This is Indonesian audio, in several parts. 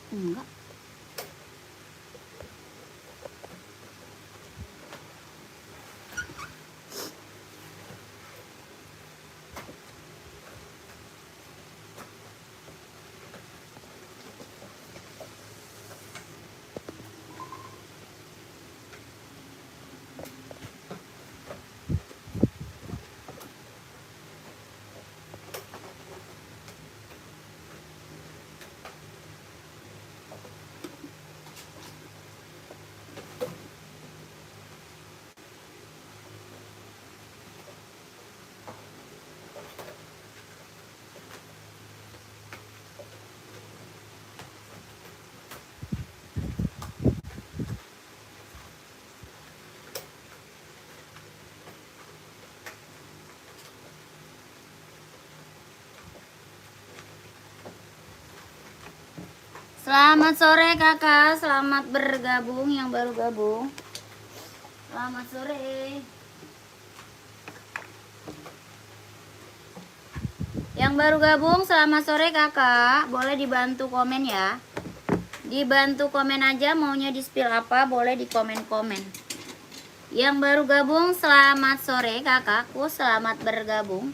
Enggak. Selamat sore kakak, selamat bergabung yang baru gabung. Selamat sore. Yang baru gabung, selamat sore kakak. Boleh dibantu komen ya. Dibantu komen aja maunya di spill apa, boleh di komen-komen. Yang baru gabung, selamat sore kakakku, selamat bergabung.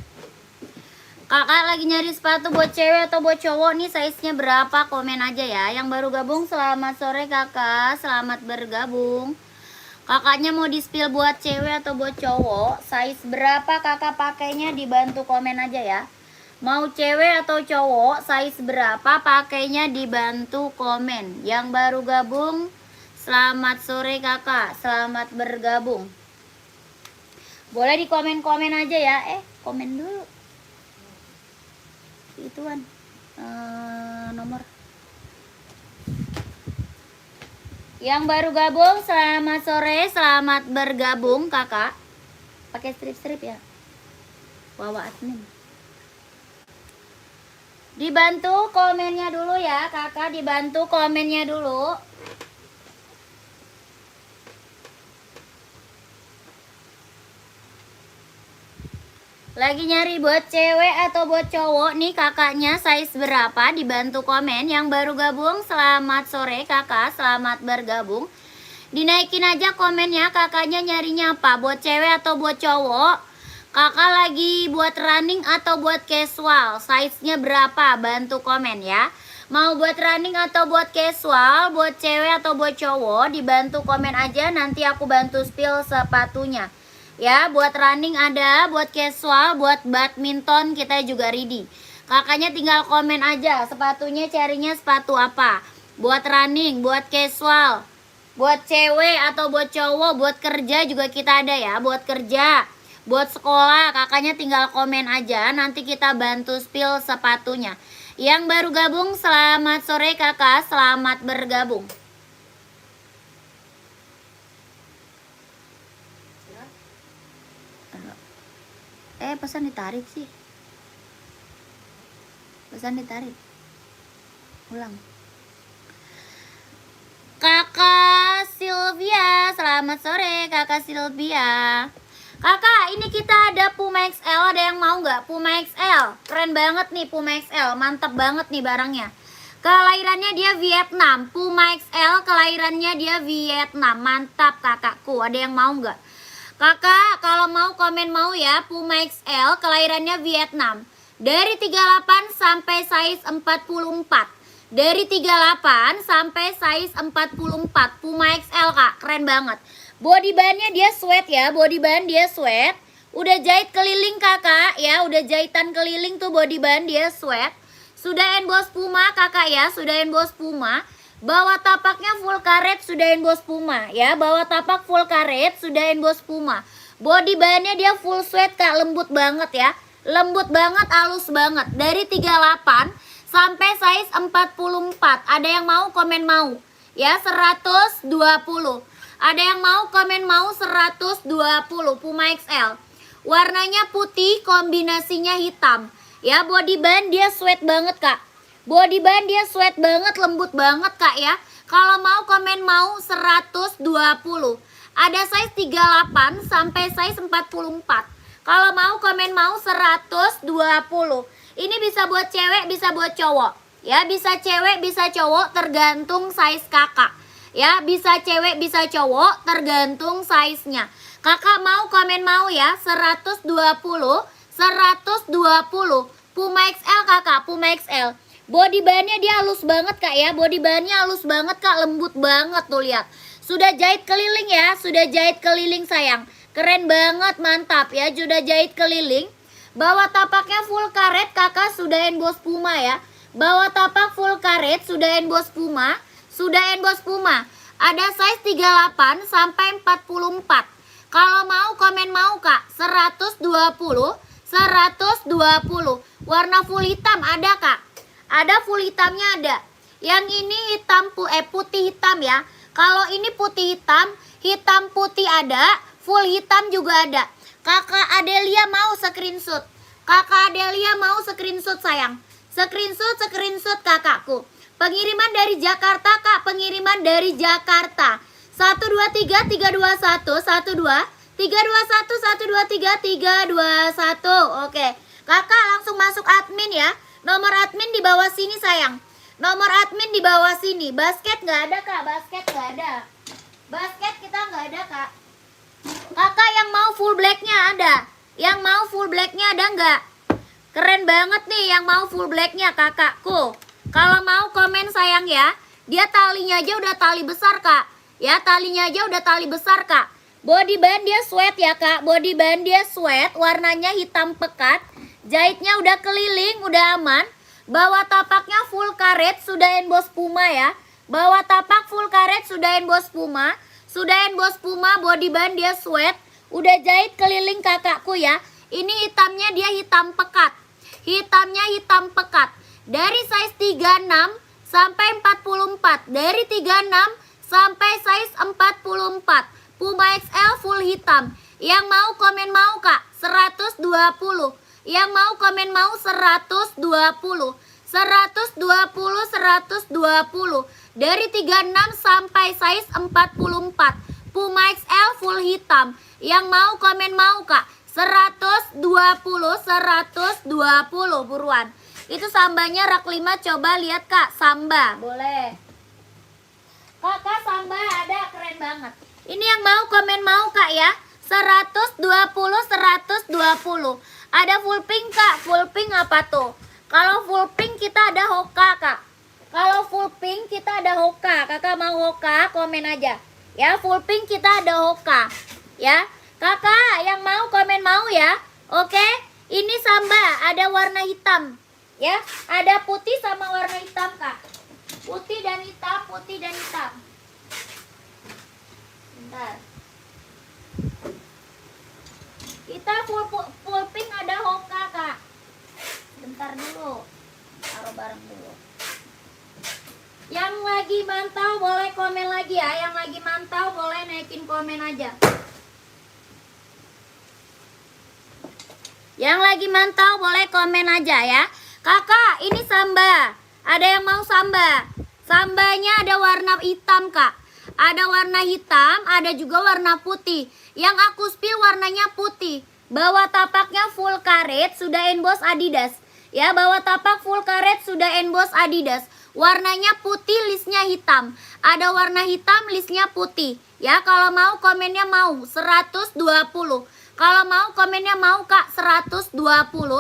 Kakak lagi nyari sepatu buat cewek atau buat cowok nih, size-nya berapa? Komen aja ya. Yang baru gabung, selamat sore kakak, selamat bergabung. Kakaknya mau di-spill buat cewek atau buat cowok, size berapa kakak pakainya, dibantu komen aja ya. Mau cewek atau cowok, size berapa pakainya, dibantu komen. Yang baru gabung, selamat sore kakak, selamat bergabung. Boleh di komen-komen aja ya. Komen dulu ituan nomor. Yang baru gabung, selamat sore, selamat bergabung kakak. Pakai strip-strip ya, bawa admin. Dibantu komennya dulu ya kakak, dibantu komennya dulu. Lagi nyari buat cewek atau buat cowok nih kakaknya, size berapa, dibantu komen. Yang baru gabung, selamat sore kakak, selamat bergabung. Dinaikin aja komennya, kakaknya nyarinya apa, buat cewek atau buat cowok. Kakak lagi buat running atau buat casual, size-nya berapa, bantu komen ya. Mau buat running atau buat casual, buat cewek atau buat cowok, dibantu komen aja, nanti aku bantu spill sepatunya. Ya, buat running ada, buat casual, buat badminton kita juga ready. Kakaknya tinggal komen aja, sepatunya carinya sepatu apa. Buat running, buat casual, buat cewek atau buat cowok, buat kerja juga kita ada ya. Buat kerja, buat sekolah, kakaknya tinggal komen aja, nanti kita bantu spill sepatunya. Yang baru gabung, selamat sore kakak, selamat bergabung. Pesan ditarik sih. Pesan ditarik. Ulang. Kakak Sylvia, selamat sore kakak Sylvia. Kakak, ini kita ada Puma XL, ada yang mau nggak? Puma XL, keren banget nih Puma XL, mantap banget nih barangnya. Kelahirannya dia Vietnam, Puma XL kelahirannya dia Vietnam, mantap kakakku. Ada yang mau nggak? Kakak, kalau mau komen mau ya, Puma XL kelahirannya Vietnam. Dari 38 sampai size 44. Dari 38 sampai size 44. Puma XL kak, keren banget. Body bandnya dia sweat ya, body band dia sweat. Udah jahit keliling kakak ya, udah jahitan keliling tuh body band dia sweat. Sudah emboss Puma kakak ya, sudah emboss Puma. Bawah tapaknya full karet, sudah emboss Puma ya. Bawah tapak full karet, sudah emboss Puma. Body bahannya dia full sweat kak, lembut banget ya. Lembut banget, halus banget. Dari 38 sampai size 44. Ada yang mau komen mau ya, 120. Ada yang mau komen mau, 120 Puma XL. Warnanya putih, kombinasinya hitam ya. Body band dia sweat banget kak. Body band dia sweat banget, lembut banget kak ya. Kalau mau komen mau, 120. Ada size 38 sampai size 44. Kalau mau komen mau, 120. Ini bisa buat cewek, bisa buat cowok Ya, bisa cewek, bisa cowok, tergantung size kakak. Ya, bisa cewek, bisa cowok, tergantung size-nya. Kakak mau komen mau ya, 120, 120. Puma XL kakak, Puma XL. Body bahannya dia halus banget kak ya, body bahannya halus banget kak, lembut banget tuh lihat. Sudah jahit keliling ya, sudah jahit keliling sayang. Keren banget, mantap ya, sudah jahit keliling. Bawah tapaknya full karet kakak, sudah emboss Puma ya. Bawah tapak full karet, sudah emboss Puma. Sudah emboss Puma. Ada size 38 sampai 44. Kalau mau komen mau kak, 120, 120. Warna full hitam ada kak. Ada full hitamnya ada. Yang ini hitam putih hitam ya. Kalau ini putih hitam putih ada, full hitam juga ada. Kakak Adelia mau screenshot. Kakak Adelia mau screenshot sayang. Screenshot kakakku. Pengiriman dari Jakarta kak, pengiriman dari Jakarta. 123 321 12 321 123 321. Oke. Kakak langsung masuk admin ya. Nomor admin di bawah sini sayang. Nomor admin di bawah sini. Basket nggak ada kak, basket nggak ada. Basket kita nggak ada kak. Kakak yang mau full blacknya ada. Yang mau full blacknya ada nggak? Keren banget nih yang mau full blacknya kakakku. Kalau mau komen sayang ya. Dia talinya aja udah tali besar kak. Ya talinya aja udah tali besar kak. Body band dia sweat ya kak. Body band dia sweat. Warnanya hitam pekat. Jahitnya udah keliling, udah aman. Bawah tapaknya full karet, sudah emboss Puma ya. Bawah tapak full karet, sudah emboss Puma. Sudah emboss Puma, body band dia sweat. Udah jahit keliling kakakku ya. Ini hitamnya dia hitam pekat. Hitamnya hitam pekat. Dari size 36 sampai 44. Dari 36 sampai size 44. Puma XL full hitam. Yang mau komen mau kak, 120. Yang mau komen mau 120. 120, 120. Dari 36 sampai size 44. Puma XL full hitam. Yang mau komen mau kak, 120, 120 buruan. Itu sambanya rak 5, coba lihat kak, samba. Boleh. Kakak samba ada, keren banget. Ini yang mau komen mau kak ya, 120, 120. Ada full pink kak, full pink apa tuh? Kalau full pink kita ada Hoka kak. Kalau full pink kita ada Hoka. Kakak mau Hoka, komen aja. Ya, full pink kita ada Hoka. Ya, kakak yang mau komen mau ya. Oke, ini samba, ada warna hitam. Ya, ada putih sama warna hitam kak. Putih dan hitam, putih dan hitam. Bentar. Kita full pink ada Hoka kak. Bentar dulu, taruh bareng dulu. Yang lagi mantau boleh komen lagi ya. Yang lagi mantau boleh naikin komen aja. Yang lagi mantau boleh komen aja ya. Kakak ini samba. Ada yang mau samba? Sambanya ada warna hitam kak. Ada warna hitam, ada juga warna putih. Yang aku spill warnanya putih. Bawah tapaknya full karet, sudah emboss Adidas. Ya, bawah tapak full karet, sudah emboss Adidas. Warnanya putih, listnya hitam. Ada warna hitam, listnya putih. Ya, kalau mau komennya mau 120. Kalau mau komennya mau kak 120,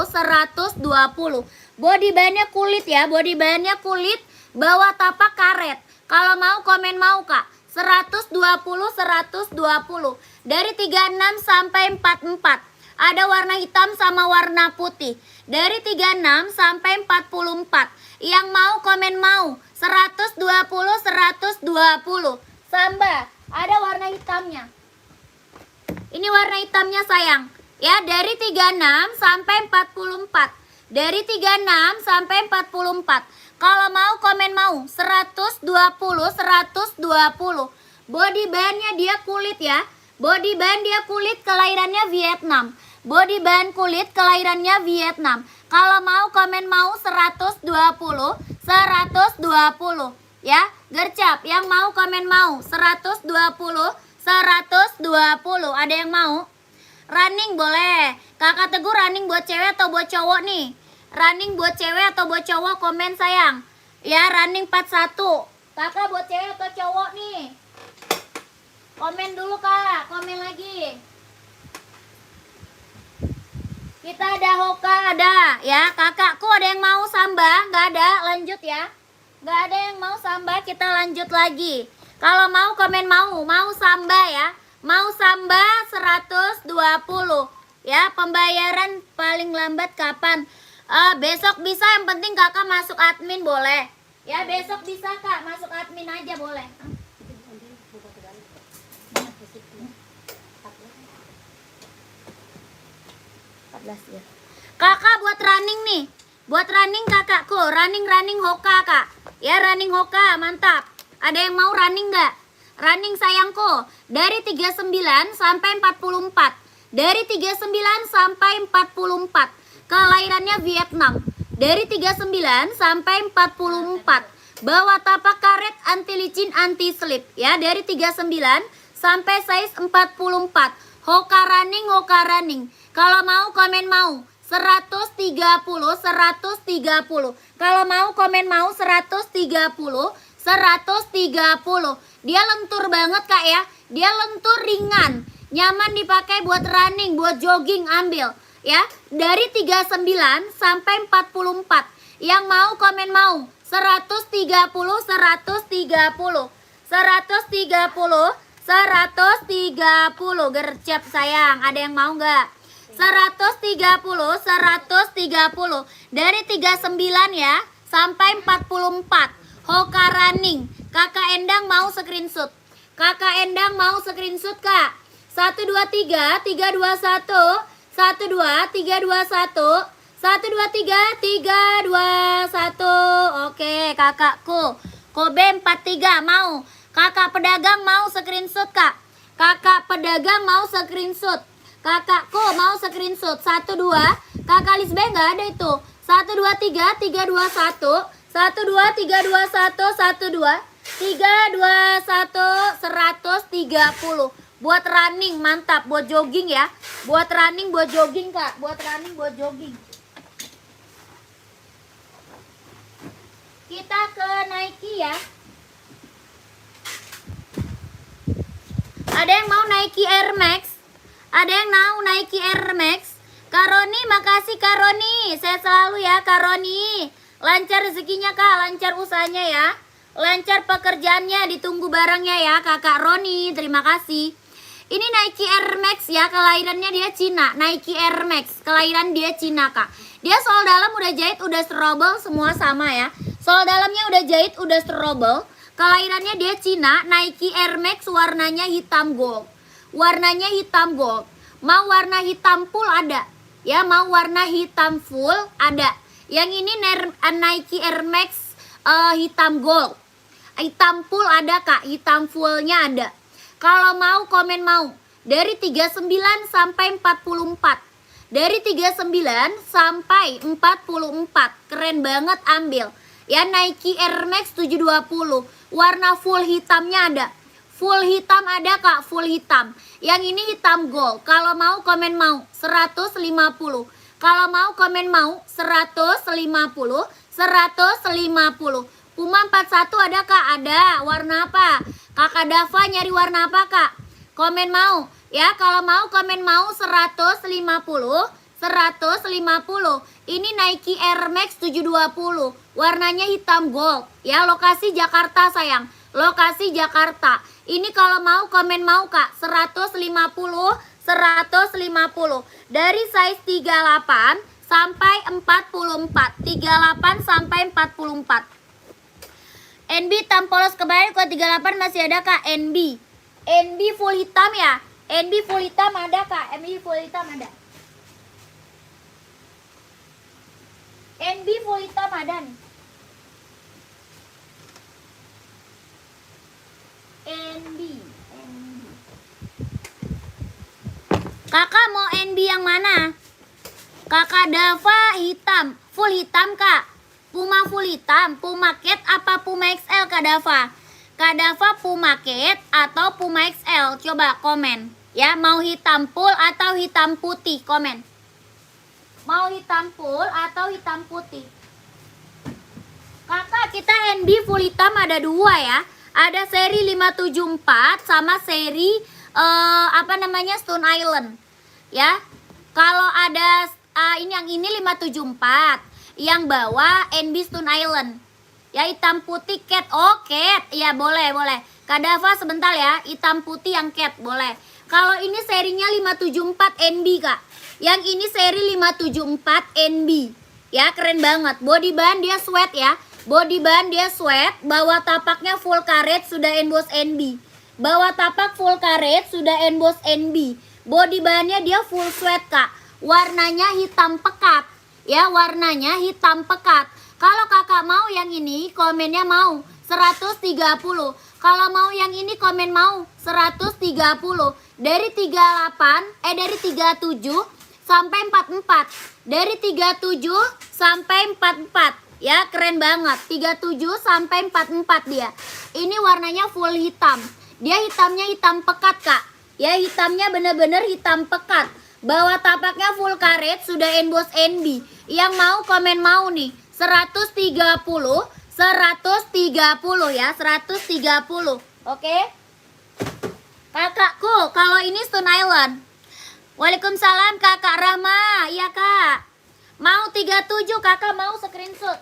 120. Body bahannya kulit ya, body bahannya kulit. Bawah tapak karet. Kalau mau komen mau kak 120, 120. Dari 36 sampai 44. Ada warna hitam sama warna putih. Dari 36 sampai 44. Yang mau komen mau 120, 120. Samba, ada warna hitamnya. Ini warna hitamnya sayang. Ya, dari 36 sampai 44. Dari 36 sampai 44. Kalau mau komen mau 120, 120. Body bandnya dia kulit ya. Body band dia kulit, kelahirannya Vietnam. Body band kulit, kelahirannya Vietnam. Kalau mau komen mau 120, 120. Ya, gercap. Yang mau komen mau 120, 120. Ada yang mau? Running boleh. Kakak Teguh running buat cewek atau buat cowok nih? Running buat cewek atau buat cowok, komen sayang. Ya, running 41. Kakak buat cewek atau cowok nih? Komen dulu kak, komen lagi. Kita ada Hoka, ada ya. Kakakku ada yang mau Samba? Nggak ada, lanjut ya. Nggak ada yang mau Samba, kita lanjut lagi. Kalau mau komen mau Samba ya. Mau Samba 120 ya. Pembayaran paling lambat kapan? Besok bisa, yang penting kakak masuk admin boleh. Ya besok bisa kak, masuk admin aja boleh. 14 ya. Kakak buat running nih. Buat running kakakku, running Hoka kak. Ya running Hoka, mantap. Ada yang mau running nggak? Running sayangku. Dari 39 sampai 44. Dari 39 sampai 44. Kelahirannya Vietnam. Dari 39 sampai 44. Bawa tapak karet, anti licin, anti slip. Ya dari 39 sampai size 44. Hoka running. Kalau mau komen mau 130. Kalau mau komen mau 130. Dia lentur banget kak ya. Dia lentur ringan, nyaman dipakai buat running, buat jogging, ambil ya. Dari 39 sampai 44. Yang mau komen mau 130. Gercep sayang, ada yang mau nggak? 130. Dari 39 ya sampai 44. Hoka running. Kakak Endang mau screenshot. Kak. 123 321 123 321. Oke, kakakku. Kobe 43 mau. Kakak pedagang mau screenshot kak. Kakak pedagang mau screenshot. Kakakku mau screenshot. 12. Kakak Lisbe nggak ada itu. 123 321 130. Buat running mantap, buat jogging ya. Buat running, buat jogging kak. Buat running, buat jogging. Kita ke Nike ya. Ada yang mau Nike Air Max? Ada yang mau Nike Air Max? Karoni, makasih Karoni. Sehat selalu ya Karoni. Lancar rezekinya kak, lancar usahanya ya. Lancar pekerjaannya, ditunggu barangnya ya kakak Roni. Terima kasih. Ini Nike Air Max ya, kelahirannya dia Cina. Nike Air Max, kelahiran dia Cina kak. Dia sol dalam udah jahit, udah strobel, semua sama ya. Sol dalamnya udah jahit, udah strobel. Kelahirannya dia Cina. Nike Air Max warnanya hitam gold. Warnanya hitam gold. Mau warna hitam full ada ya, mau warna hitam full ada. Yang ini Nike Air Max hitam gold. Hitam full ada kak, hitam fullnya ada. Kalau mau komen mau. Dari 39 sampai 44. Dari 39 sampai 44. Keren banget, ambil. Ya Nike Air Max 720. Warna full hitamnya ada. Full hitam ada kak, full hitam. Yang ini hitam gold. Kalau mau komen mau 150. Kalau mau komen mau 150. Puma 41 ada kak? Ada. Warna apa? Kakak Dava nyari warna apa kak? Komen mau ya. Kalau mau komen mau 150. Ini Nike Air Max 720. Warnanya hitam gold ya. Lokasi Jakarta sayang. Lokasi Jakarta. Ini kalau mau komen mau kak 150. Dari size 38 sampai 44. 38 sampai 44. NB hitam polos kebalik ke 38 masih ada kak. NB full hitam ya. NB full hitam ada kak. NB full hitam ada. NB full hitam ada nih. NB. Kakak mau NB yang mana? Kakak Dava hitam. Full hitam kak. Puma full hitam, Puma Cat apa Puma XL Kak Dava? Kak Dava Puma Cat atau Puma XL? Coba komen ya, mau hitam full atau hitam putih, komen. Mau hitam full atau hitam putih? Kakak kita NB full hitam ada dua ya. Ada seri 574 sama seri Stone Island. Ya. Kalau ada yang ini 574, yang bawah NB Stone Island. Ya, hitam putih cat. Oh, cat. Ya, boleh. Kak Dava sebentar ya. Hitam putih yang cat, boleh. Kalau ini serinya 574 NB, Kak. Yang ini seri 574 NB. Ya, keren banget. Body band dia sweat ya. Body band dia sweat. Bawah tapaknya full karet sudah emboss NB. Bawah tapak full karet sudah emboss NB. Body bandnya dia full sweat, Kak. Warnanya hitam pekat. Ya, warnanya hitam pekat. Kalau kakak mau yang ini, komennya mau 130. Kalau mau yang ini, komen mau 130. Dari 37 sampai 44. Dari 37 sampai 44. Ya, keren banget. 37 sampai 44 dia. Ini warnanya full hitam. Dia hitamnya hitam pekat, Kak. Ya, hitamnya bener-bener hitam pekat. Bawah tapaknya full karet sudah emboss NB. Yang mau komen mau nih 130 ya, 130. Oke. Kakakku, kalau ini Stone Island. Waalaikumsalam Kakak Rahma. Iya, Kak. Mau 37, Kakak mau screenshot.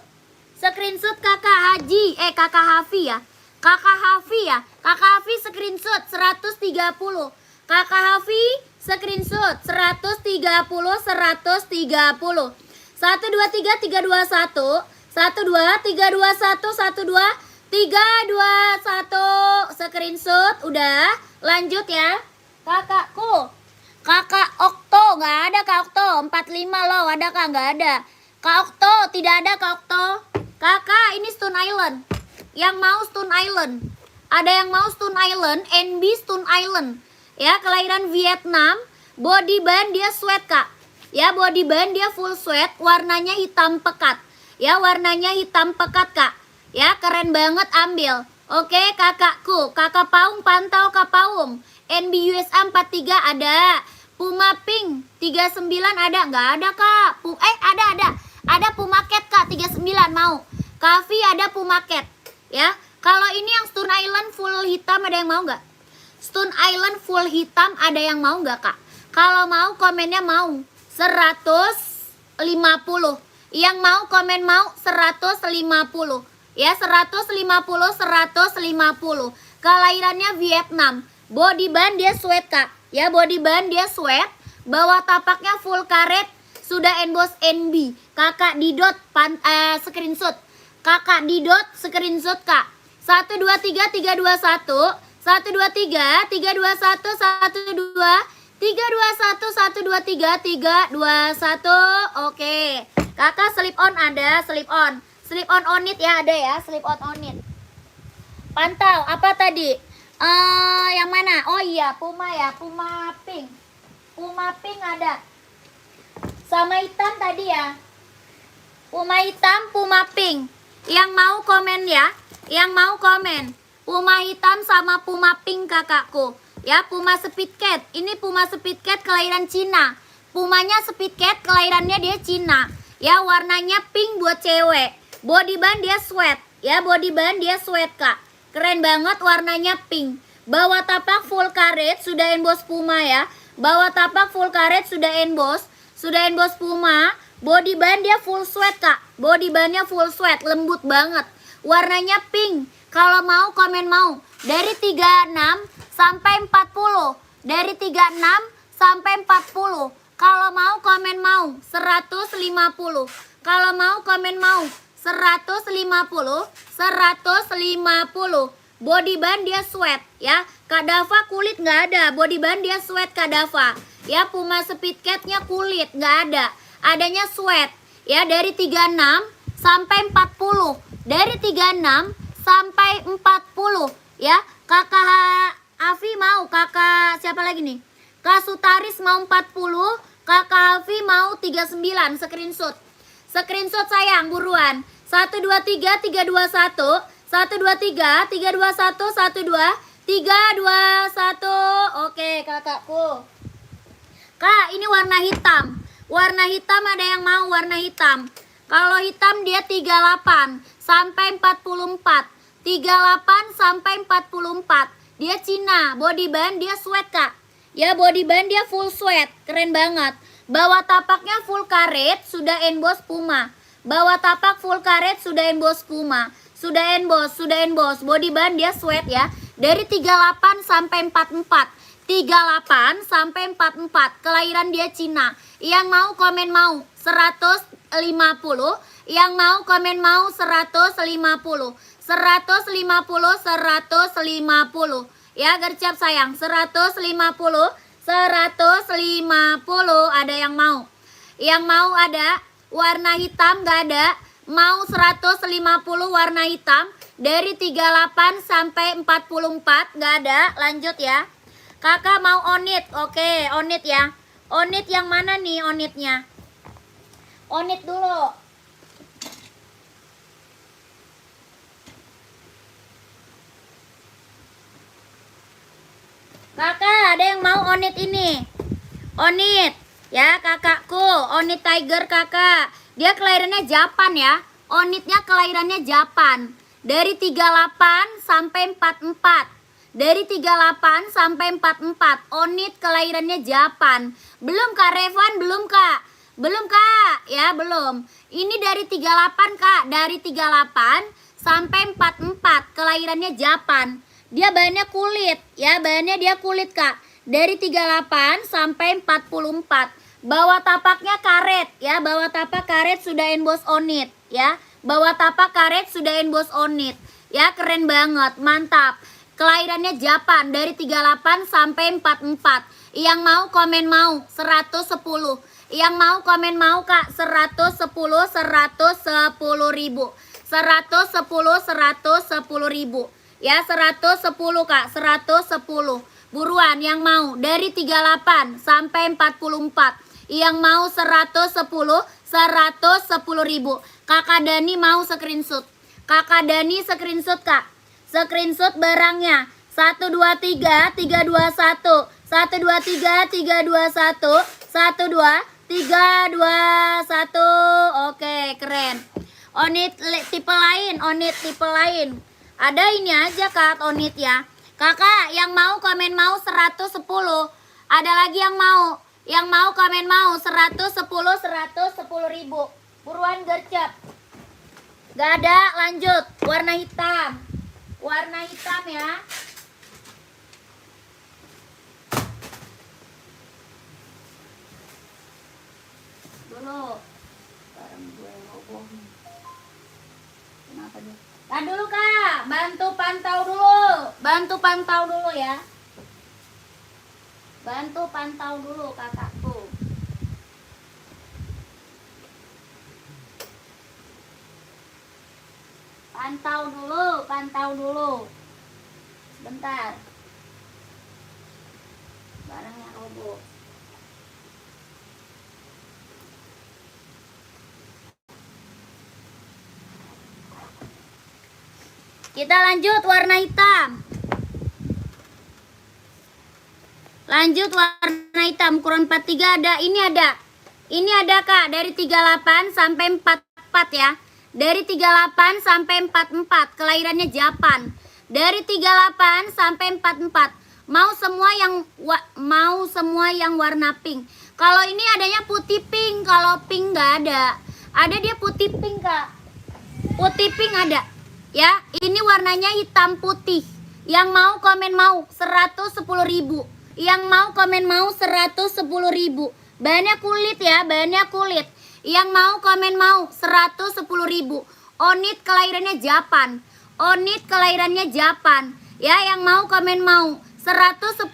Screenshot Kakak Haji, Kakak Hafi ya. Kakak Hafi ya. Kakak Hafi screenshot 130. Kakak Hafi screenshot 130. 1 2 3 3 2 1. 1 2 3 2 1 1 2 3 2 1. Screenshot udah. Lanjut ya. Kakakku. Kakak Okto, nggak ada Kak Okto. 45 loh, ada Kak? Nggak ada. Kak Okto, tidak ada Kak Okto. Kakak, ini Stone Island. Yang mau Stone Island. Ada yang mau Stone Island, NB Stone Island. Ya, kelahiran Vietnam. Body band dia sweat, Kak. Ya, body band dia full sweat. Warnanya hitam pekat. Ya, warnanya hitam pekat, Kak. Ya, keren banget, ambil. Oke, kakakku. Kakak Paung, pantau Kak Paung. NB USA 43 ada. Puma Pink 39 ada. Nggak ada, Kak. Ada. Ada Puma Cat, Kak, 39 mau. Kavi ada Puma Cat. Ya, kalau ini yang Stone Island full hitam ada yang mau nggak? Stone Island full hitam ada yang mau nggak, Kak? Kalau mau komennya mau 150. Yang mau komen mau 150. Ya, 150. Kelahirannya Vietnam. Body band dia sweat, Kak. Ya, body band dia sweat. Bawah tapaknya full karet. Sudah emboss NB. Kakak Didot screenshot. Kakak Didot screenshot, Kak. 1 2 3 3 2 1. 1 2 3 3 2 1 1 2 3 2 1 1 2 3 3 2 1. Oke. Kakak slip on ada, slip on. Slip on it ya, ada ya, slip on it. Pantau, apa tadi? Yang mana? Oh iya, Puma ya, Puma Pink. Puma Pink ada. Sama hitam tadi ya. Puma hitam, Puma Pink. Yang mau komen ya. Yang mau komen. Puma hitam sama Puma Pink kakakku. Ya, Puma Speed Cat. Ini Puma Speed Cat kelahiran Cina. Pumanya Speed Cat kelahirannya dia Cina. Ya, warnanya pink buat cewek. Body band dia sweat. Ya, body band dia sweat, Kak. Keren banget warnanya pink. Bawah tapak full karet sudah emboss Puma ya. Bawah tapak full karet sudah emboss. Sudah emboss Puma. Body band dia full sweat, Kak. Body bandnya full sweat, lembut banget. Warnanya pink. Kalau mau komen mau. Dari 36 sampai 40. Dari 36 sampai 40. Kalau mau komen mau 150. Kalau mau komen mau 150. 150. Body band dia sweat ya. Kak Dava kulit nggak ada. Body band dia sweat Kak Dava. Ya, Puma Speed Cat-nya kulit nggak ada. Adanya sweat. Ya, dari 36 sampai 40. Dari 36 sampai 40 ya. Kakak Afi mau, kakak siapa lagi nih? Kak Sutaris mau 40. Kakak Alfi mau 39. Screenshot. Screenshot sayang, buruan. 1 2 3 3 2 1. 1 2 3 3 2 1 1 2 3 2 1. Oke, kakakku. Kak, ini warna hitam. Warna hitam ada yang mau warna hitam. Kalau hitam dia 38 sampai 44. 38 sampai 44. Dia Cina, body band dia sweat Kak. Ya, body band dia full sweat, keren banget. Bawah tapaknya full karet, sudah emboss Puma. Bawah tapak full karet, sudah emboss Puma. Sudah emboss. Body band dia sweat ya. Dari 38 sampai 44. 38 sampai 44. Kelahiran dia Cina. Yang mau komen mau 150. Yang mau komen mau 150. 150. Ya, gercep sayang. 150. Ada yang mau. Yang mau ada warna hitam gak ada. Mau 150 warna hitam. Dari 38 sampai 44 gak ada. Lanjut ya. Kakak mau onit. Oke, onit ya. Onit yang mana nih onitnya? Onit dulu. Kakak, ada yang mau onit ini? Onit, ya kakakku, onit tiger kakak. Dia kelahirannya Japan ya. Onitnya kelahirannya Japan. Dari 38 sampai 44. Dari 38 sampai 44. Onit kelahirannya Japan. Belum Kak Revan, belum Kak. Belum Kak, ya belum. Ini dari 38 Kak. Dari 38 sampai 44. Kelahirannya Japan. Dia bahannya kulit, ya bahannya dia kulit Kak. Dari 38 sampai 44. Bawah tapaknya karet, ya bawah tapak karet sudah emboss onit, ya. Bawah tapak karet sudah emboss onit, ya keren banget, mantap. Kelahirannya Japan dari 38 sampai 44. Yang mau komen mau 110. Yang mau komen mau Kak 110 ribu. 110 ribu. Ya 110 Kak, 110. Buruan yang mau dari 38 sampai 44. Yang mau 110 ribu. Kakak Dani mau screenshot. Kakak Dani screenshot Kak. Screenshot barangnya 123 321. 123 321. 12321. Oke, keren. Onit tipe lain, onit tipe lain. Ada ini aja Kak, onit ya. Kakak yang mau komen mau 110. Ada lagi yang mau. Yang mau komen mau 110 ribu. Buruan gercep. Gak ada, lanjut. Warna hitam. Warna hitam ya. Dulu. Barang gue roboh. Kenapa nih? Tahan dulu Kak, bantu pantau dulu. Bantu pantau dulu ya. Bantu pantau dulu kakakku. Pantau dulu. Sebentar. Barangnya roboh. Kita lanjut warna hitam. Lanjut warna hitam ukuran 43 ada. Ini ada. Ini ada Kak dari 38 sampai 44 ya. Dari 38 sampai 44. Kelahirannya Japan. Dari 38 sampai 44. Mau semua yang warna pink. Kalau ini adanya putih pink, kalau pink nggak ada. Ada dia putih pink Kak. Putih pink ada. Ya, ini warnanya hitam putih. Yang mau komen mau 110 ribu. Yang mau komen mau 110 ribu. Bahannya kulit ya, bahannya kulit. Yang mau komen mau 110 ribu. Onit kelahirannya Japan. Onit kelahirannya Japan. Ya, yang mau komen mau 110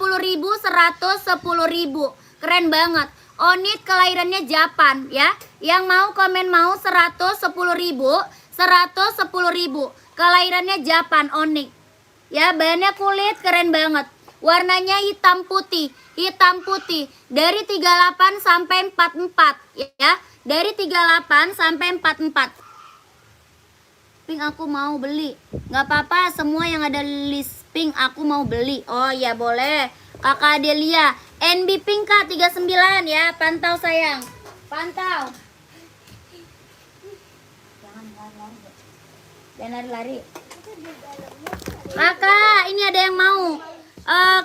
ribu. Keren banget. Onit kelahirannya Japan ya. Yang mau komen mau 110 ribu. Kelahirannya Japan Onyx. Ya, bahannya kulit keren banget. Warnanya hitam putih. Dari 38 sampai 44 ya. Dari 38 sampai 44. Pink aku mau beli. Gak apa-apa, semua yang ada list pink aku mau beli. Oh ya boleh. Kakak Adelia, NB Pink Kak 39 ya. Pantau sayang. Pantau. Dan lari-lari. Kakak, ini ada yang mau.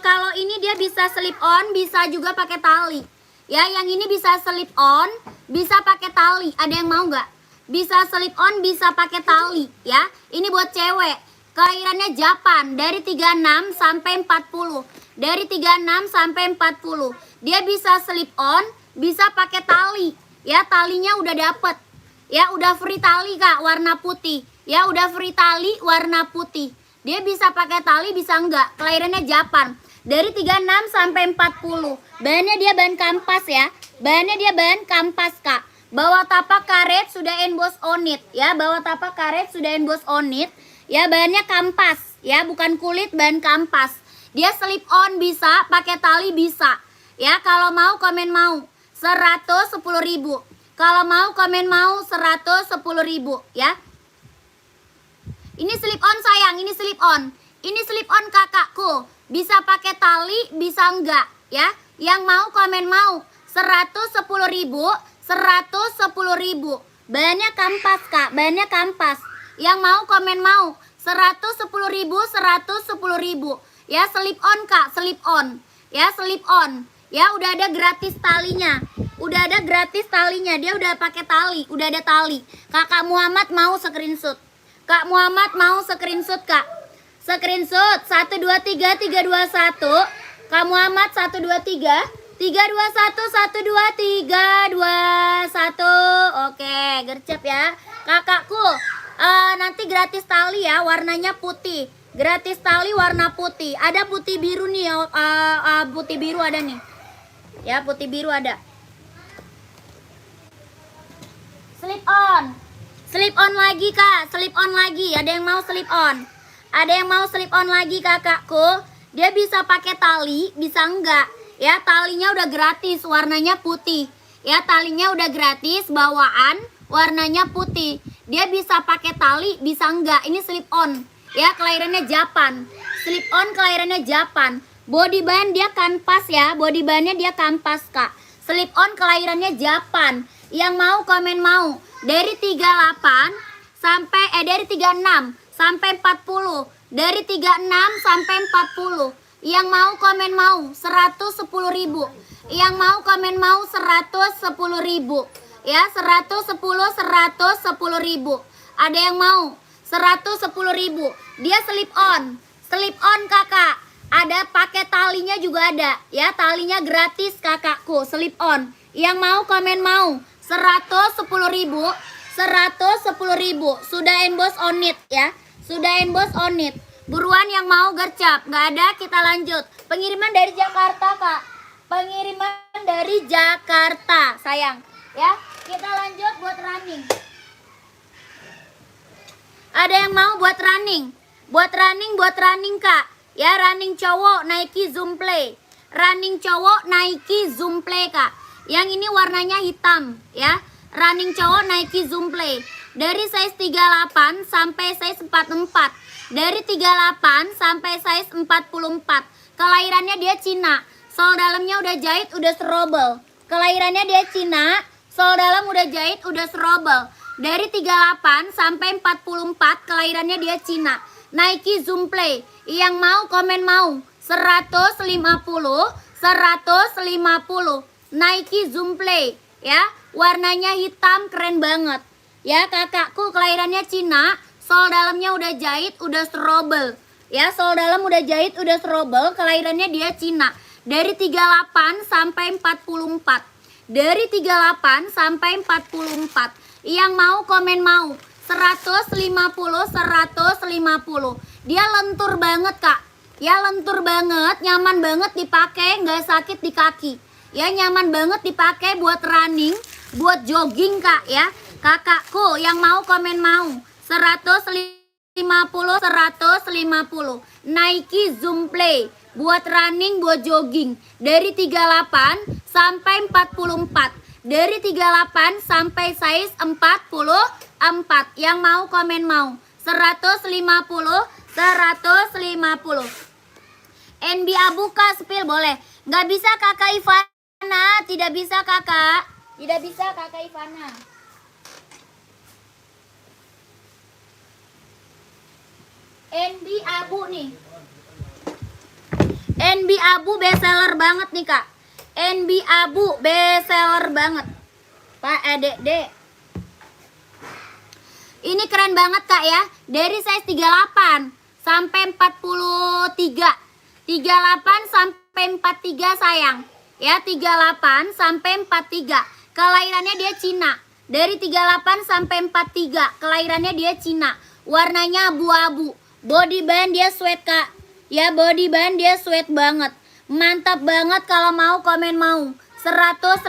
Kalau ini dia bisa slip on, bisa juga pakai tali. Ya, yang ini bisa slip on, bisa pakai tali. Ada yang mau nggak? Bisa slip on, bisa pakai tali. Ya, ini buat cewek. Kelahirannya Japan dari 36 sampai 40. Dari 36 sampai 40. Dia bisa slip on, bisa pakai tali. Ya, talinya udah dapet. Ya, udah free tali Kak, warna putih. Ya, udah free tali warna putih. Dia bisa pakai tali, bisa enggak. Kelahirannya Japan. Dari 36 sampai 40. Bahannya dia bahan kampas ya. Bahannya dia bahan kampas Kak. Bawah tapak karet sudah emboss on it. Ya, bawah tapak karet sudah emboss on it. Ya, bahannya kampas. Ya, bukan kulit, bahan kampas. Dia slip on bisa, pakai tali bisa. Ya, kalau mau komen mau. 110.000. Kalau mau komen mau 110.000 ya. Ini slip on sayang, ini slip on. Ini slip on kakakku. Bisa pakai tali, bisa enggak ya. Yang mau komen mau 110.000, 110.000. Bahannya kampas Kak, bahannya kampas. Yang mau komen mau 110.000, 110.000. Ya, slip on Kak, slip on. Ya, slip on. Ya, udah ada gratis talinya. Udah ada gratis talinya. Dia udah pakai tali, udah ada tali. Kakak Muhammad mau screenshot. Kak Muhammad mau screenshot Kak. Screenshot 123 321. Kak Muhammad 123 321 123 21. Oke, gercep ya. Kakakku, nanti gratis tali ya, warnanya putih. Gratis tali warna putih. Ada putih biru nih, putih biru ada nih. Ya, putih biru ada. Slip on. Slip on lagi Kak, slip on lagi. Ada yang mau slip on? Ada yang mau slip on lagi kakakku? Dia bisa pakai tali, bisa enggak? Ya, talinya udah gratis, warnanya putih. Ya, talinya udah gratis, bawaan warnanya putih. Dia bisa pakai tali, bisa enggak? Ini slip on. Ya, kelahirannya Japan. Slip on kelahirannya Japan. Body band dia kanvas ya, body bandnya dia kanvas Kak. Slip on kelahirannya Japan. Yang mau komen mau. Dari 38 sampai dari 36 sampai 40. Dari 36 sampai 40. Yang mau komen mau 110.000. Yang mau komen mau 110.000. Ya, 110.000. Ada yang mau 110.000. Dia slip on. Slip on kakak. Ada pakai talinya juga ada. Ya, talinya gratis kakakku. Slip on. Yang mau komen mau 110.000, 110.000. Sudah emboss on it ya. Sudah emboss on it. Buruan yang mau gercep. Nggak ada, kita lanjut. Pengiriman dari Jakarta Kak. Pengiriman dari Jakarta sayang. Ya, kita lanjut buat running. Ada yang mau buat running? Buat running Kak. Ya, running cowok Nike Zoom Play. Running cowok Nike Zoom Play Kak. Yang ini warnanya hitam ya. Running cowok Nike Zoom Play. Dari size 38 sampai size 44. Dari 38 sampai size 44. Kelahirannya dia Cina. Sol dalamnya udah jahit, udah serobel. Kelahirannya dia Cina. Sol dalam udah jahit, udah serobel. Dari 38 sampai 44. Kelahirannya dia Cina. Nike Zoom Play. Yang mau komen mau 150, 150. Nike Zoom Play ya, warnanya hitam, keren banget ya kakakku. Kelahirannya Cina, sol dalamnya udah jahit, udah serobel ya. Sol dalam udah jahit, udah serobel. Kelahirannya dia Cina. Dari 38 sampai 44. Dari 38 sampai 44. Yang mau komen mau 150, 150. Dia lentur banget Kak. Ya, lentur banget, nyaman banget dipakai, nggak sakit di kaki. Ya, nyaman banget dipakai buat running, buat jogging Kak ya. Kakakku yang mau komen mau 150, 150. Nike Zoom Play buat running, buat jogging. Dari 38 sampai 44. Dari 38 sampai size 44. Yang mau komen mau 150, 150. NB abu Kak, spill boleh. Nggak bisa kakak Ivana. Tidak bisa kakak. Tidak bisa kakak Ivana. NB abu nih. NB abu bestseller banget nih kak. NB abu bestseller banget. Pak Dek. Ini keren banget kak ya. Dari size 38 sampai 43. 38 sampai 43 sayang. Ya 38 sampai 43. Kelahirannya dia Cina. Dari 38 sampai 43. Kelahirannya dia Cina. Warnanya abu-abu. Body band dia sweat kak. Ya body band dia sweat banget. Mantap banget kalau mau komen mau. 150.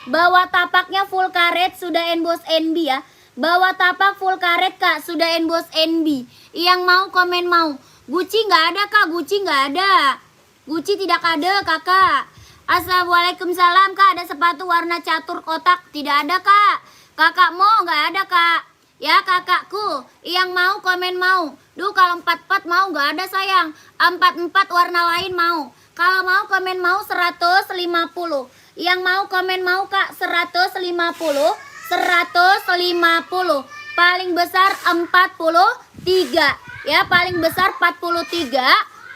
Bawah tapaknya full karet sudah emboss NB ya. Bawah tapak full karet kak sudah emboss NB. Yang mau komen mau. Gucci nggak ada kak. Gucci nggak ada. Gucci tidak ada kakak. Assalamualaikum salam kak. Ada sepatu warna catur kotak. Tidak ada kak. Kakak mau nggak ada kak. Ya kakakku, yang mau komen mau. Duh kalau 44 mau nggak ada sayang. 44 warna lain mau. Kalau mau komen mau 150. Yang mau komen mau kak 150. 150. Paling besar 43. Ya paling besar 43.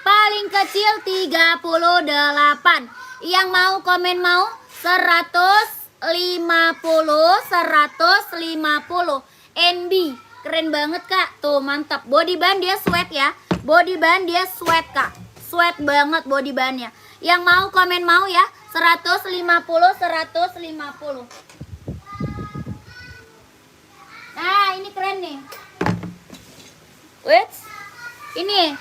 Paling kecil 38. Yang mau komen mau 150. 150. NB keren banget kak. Tuh mantap. Body band dia sweat ya. Body band dia sweat kak. Sweat banget body bandnya. Yang mau komen mau ya 150. 150. Nah ini keren nih. Wait. Ini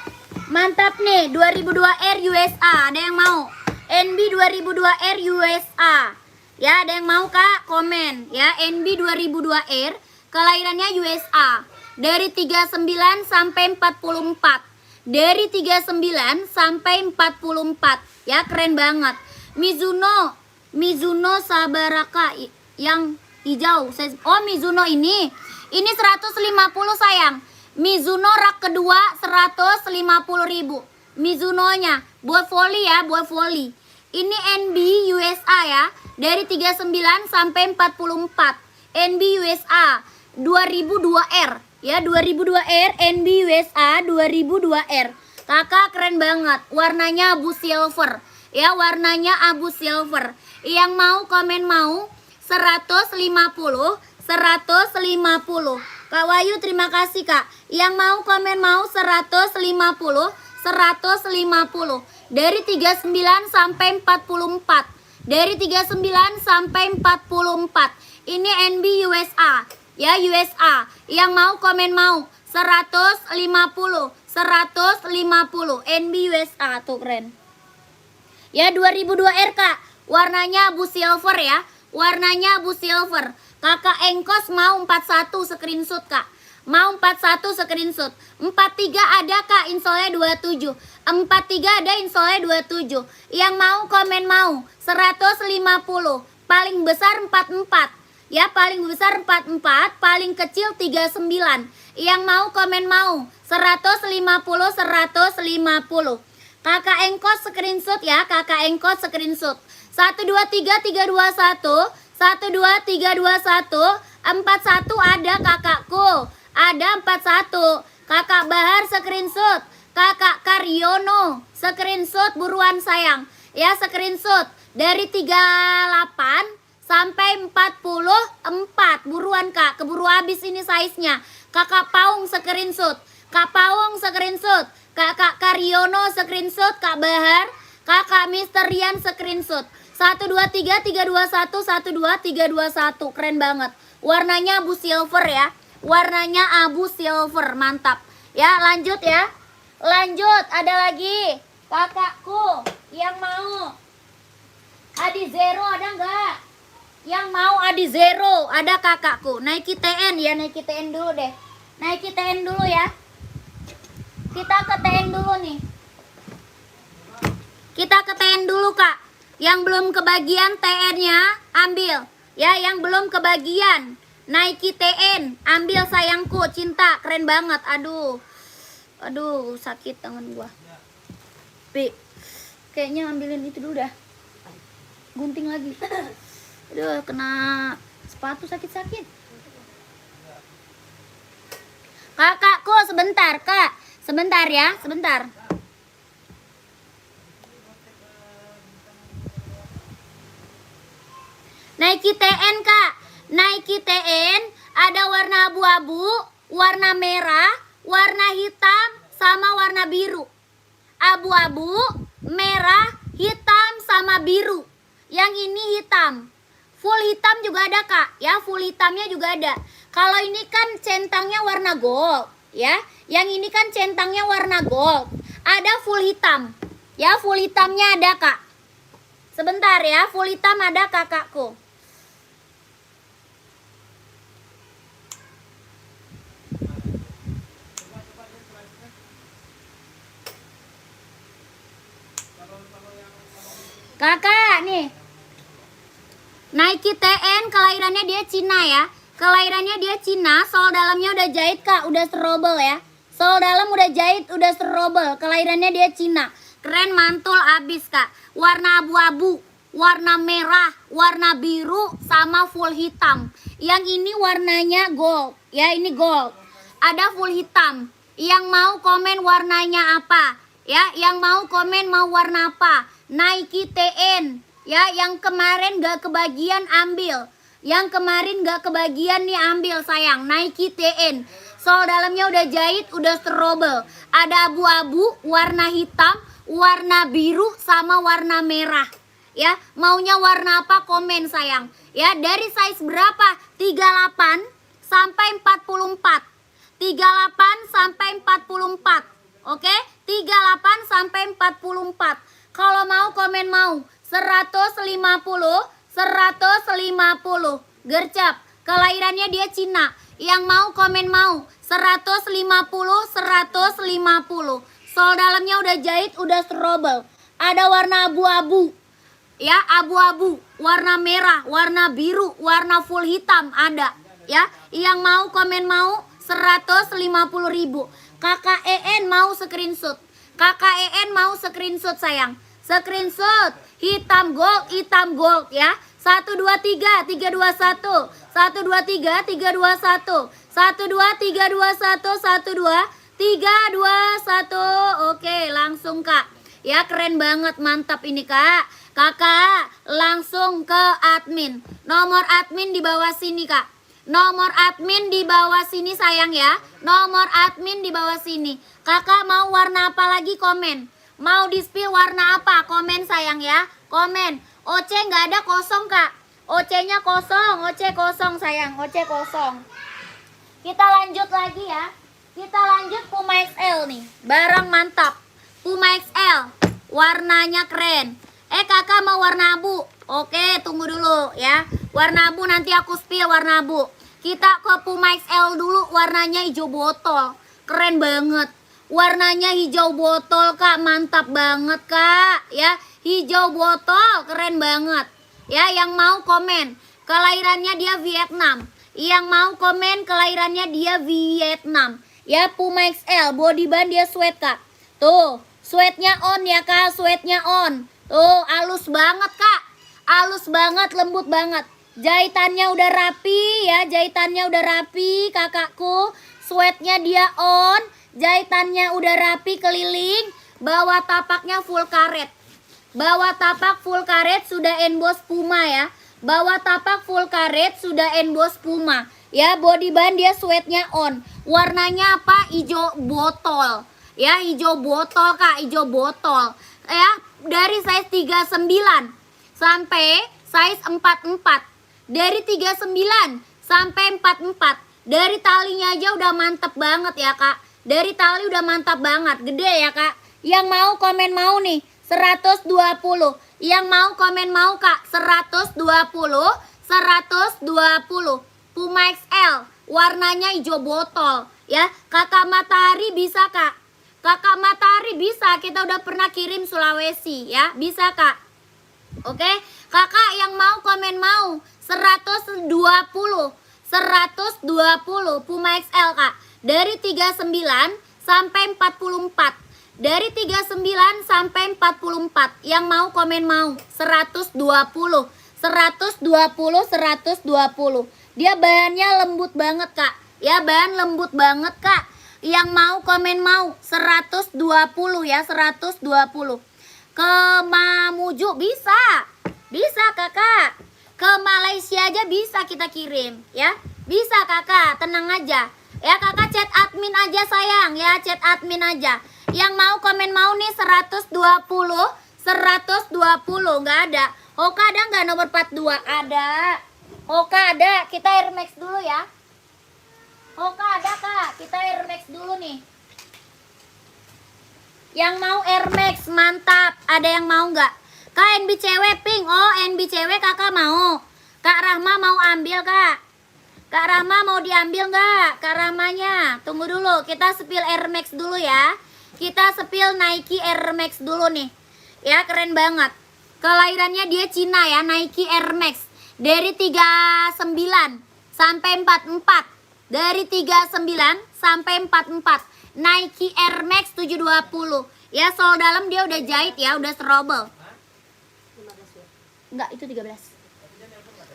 mantap nih 2002R USA. Ada yang mau? NB 2002R USA. Ya ada yang mau kak? Komen ya. NB 2002R. Kelahirannya USA. Dari 39 sampai 44. Dari 39 sampai 44. Ya keren banget. Mizuno Sabaraka yang hijau. Oh Mizuno ini 150 sayang. Mizuno rak kedua 150.000. Mizuno-nya buat volley ya, buat volley. Ini NB USA ya. Dari 39 sampai 44. NB USA 2002R ya 2002R NB USA 2002R. Kakak keren banget. Warnanya abu silver. Ya warnanya abu silver. Yang mau komen mau 150. 150. Kak Wayu terima kasih kak. Yang mau komen mau 150. 150. Dari 39 sampai 44. Dari 39 sampai 44. Ini NB USA. Ya USA. Yang mau komen mau 150. 150 NB USA tuh keren. Ya 2002R kak. Warnanya abu silver ya. Warnanya abu silver. Kakak Engkos mau 41 screenshot kak. Mau 41 screenshot. 43 ada kak insolnya 27. 43 ada insolnya 27. Yang mau komen mau 150. Paling besar 44. Ya paling besar 44, paling kecil 39. Yang mau komen mau 150. 150. Kakak Engkos screenshot ya, kakak Engkos screenshot. 123321. 12321. 41 ada kakakku. Ada 41. Kakak Bahar screenshot. Kakak Karyono screenshot buruan sayang. Ya screenshot dari 38 sampai 44. Buruan kak, keburu habis ini size-nya. Kakak Paung screenshot. Kak Paung screenshot. Kakak Karyono screenshot. Kak Bahar. Kakak Misterian screenshot. 123321. 12321. Keren banget. Warnanya abu silver ya. Warnanya abu silver. Mantap. Ya lanjut ya. Lanjut. Ada lagi. Kakakku yang mau Adi Zero ada nggak? Yang mau Adi Zero ada kakakku. Nike TN ya, Nike TN dulu deh. Nike TN dulu ya. Kita ke TN dulu nih. Kita ke TN dulu kak. Yang belum kebagian TN-nya ambil. Ya yang belum kebagian Nike TN ambil sayangku. Cinta keren banget. Aduh sakit tangan gua. Kayaknya ambilin itu dulu dah. Gunting lagi. Aduh, kena sepatu sakit-sakit. Kakakku sebentar kak, sebentar ya, sebentar. Nike TN kak, Nike TN ada warna abu-abu, warna merah, warna hitam, sama warna biru. Abu-abu, merah, hitam, sama biru. Yang ini hitam. Full hitam juga ada kak, ya full hitamnya juga ada. Kalau ini kan centangnya warna gold, ya. Yang ini kan centangnya warna gold. Ada full hitam, ya full hitamnya ada kak. Sebentar ya, full hitam ada kakakku. Kakak nih, Nike TN kelahirannya dia Cina ya. Kelahirannya dia Cina, sol dalamnya udah jahit kak, udah serobel ya. Sol dalam udah jahit, udah serobel. Kelahirannya dia Cina. Keren, mantul abis kak. Warna abu-abu, warna merah, warna biru, sama full hitam. Yang ini warnanya gold, ya ini gold. Ada full hitam. Yang mau komen warnanya apa? Ya, yang mau komen mau warna apa? Nike TN. Ya, yang kemarin gak kebagian ambil. Yang kemarin gak kebagian nih ambil sayang. Nike TN. Sol dalamnya udah jahit, udah strobel. Ada abu-abu, warna hitam, warna biru, sama warna merah. Ya, maunya warna apa komen sayang. Ya, dari size berapa? 38 sampai 44. 38 sampai 44. Oke? 38 sampai 44. Kalau mau komen mau 150, 150. Gercep. Kelahirannya dia Cina. Yang mau komen mau 150, 150. Sol dalamnya udah jahit, udah strobel. Ada warna abu-abu. Ya, abu-abu, warna merah, warna biru, warna full hitam ada. Ya, yang mau komen mau 150.000. Kakak EN mau screenshot. Kakak EN mau screenshot sayang. Screenshot hitam gold ya. 1 2 3 3 2 1. 1 2 3 3 2 1. 1 2 3 2 1. 1 2 3 2 1. Oke, langsung kak. Ya, keren banget, mantap ini kak. Kakak langsung ke admin. Nomor admin di bawah sini kak. Nomor admin di bawah sini sayang ya. Nomor admin di bawah sini. Kakak mau warna apa lagi komen? Mau di-spill warna apa? Komen sayang ya. Komen. OC nggak ada, kosong kak. OC-nya kosong. OC kosong sayang. OC kosong. Kita lanjut lagi ya. Kita lanjut Puma XL nih. Barang mantap. Puma XL. Warnanya keren. Kakak mau warna abu. Oke, tunggu dulu ya. Warna abu nanti aku spill warna abu. Kita ke Puma XL dulu. Warnanya hijau botol. Keren banget. Warnanya hijau botol kak, mantap banget kak. Ya, hijau botol, keren banget. Ya, yang mau komen kelahirannya dia Vietnam. Yang mau komen kelahirannya dia Vietnam. Ya, Puma XL, body band dia sweat kak. Tuh, sweatnya on ya kak, sweatnya on. Tuh, halus banget kak. Halus banget, lembut banget. Jahitannya udah rapi ya, jahitannya udah rapi kakakku. Sweatnya dia on. Jahitannya udah rapi keliling. Bawah tapaknya full karet. Bawah tapak full karet sudah emboss Puma ya. Bawah tapak full karet sudah emboss Puma. Ya, body band dia sweatnya on. Warnanya apa? Hijau botol. Ya, hijau botol kak, hijau botol. Ya, dari size 39 sampai size 44. Dari 39 sampai 44. Dari talinya aja udah mantep banget ya kak. Dari tali udah mantap banget, gede ya kak. Yang mau komen mau nih 120. Yang mau komen mau kak 120. 120. Puma XL, warnanya hijau botol ya. Kakak Matahari bisa kak. Kakak Matahari bisa, kita udah pernah kirim Sulawesi ya. Bisa kak. Oke, kakak yang mau komen mau 120. 120 Puma XL kak. Dari 39 sampai 44. Dari 39 sampai 44. Yang mau komen mau 120. 120. Dia bahannya lembut banget kak. Ya, bahan lembut banget, Kak. Yang mau komen mau 120 ya, 120. Ke Mamuju bisa. Bisa, Kakak. Ke Malaysia aja bisa kita kirim, ya. Bisa, Kakak, tenang aja. Ya, Kakak chat admin aja sayang, ya, chat admin aja. Yang mau komen mau nih 120, 120 nggak ada. Hoka ada nggak nomor 42? Ada. Hoka ada. Kita Air Max dulu ya. Hoka ada, Kak. Kita Air Max dulu nih. Yang mau Air Max mantap. Ada yang mau nggak? Kak NBCW pink. Oh, NBCW Kakak mau. Kak Rahma mau ambil, Kak. Kak Rahma mau diambil nggak? Kak Rahmanya, tunggu dulu. Kita spill Air Max dulu ya. Kita spill Nike Air Max dulu nih. Ya, keren banget. Kelahirannya dia Cina ya, Nike Air Max. Dari 39 sampai 44. Dari 39 sampai 44. Nike Air Max 720. Ya, sol dalam dia udah jahit ya, udah serobel. Enggak, itu 13.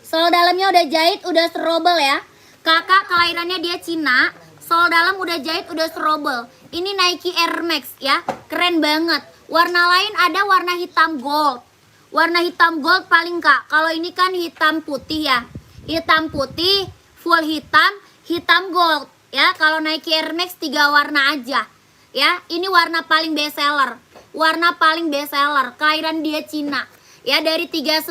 Sol dalamnya udah jahit, udah serobel ya. Kakak kelahirannya dia Cina. Sol dalam udah jahit, udah serobel. Ini Nike Air Max ya. Keren banget. Warna lain ada warna hitam gold. Warna hitam gold paling, Kak. Kalau ini kan hitam putih ya. Hitam putih, full hitam, hitam gold. Ya, kalau Nike Air Max 3 warna aja. Ya, ini warna paling best seller. Warna paling best seller. Kelahiran dia Cina. Ya, dari 39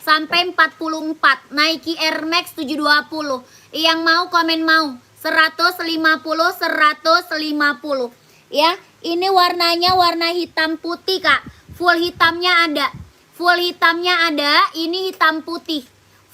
sampai 44. Nike Air Max 720. Yang mau komen mau 150, 150. Ya, ini warnanya warna hitam putih, Kak. Full hitamnya ada. Full hitamnya ada, ini hitam putih.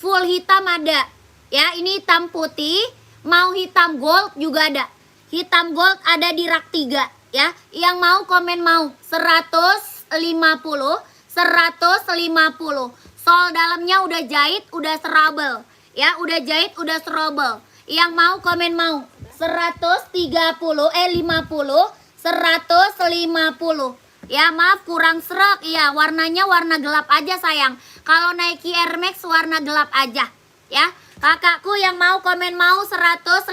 Full hitam ada. Ya, ini hitam putih, mau hitam gold juga ada. Hitam gold ada di rak 3 ya. Yang mau komen mau 150, 150. Sol dalamnya udah jahit, udah serabel. Ya, udah jahit, udah serobel. Yang mau komen mau 130, 50, 150. Ya, maaf kurang serak. Iya, warnanya warna gelap aja sayang. Kalau Nike Air Max warna gelap aja. Ya, kakakku yang mau komen mau 150,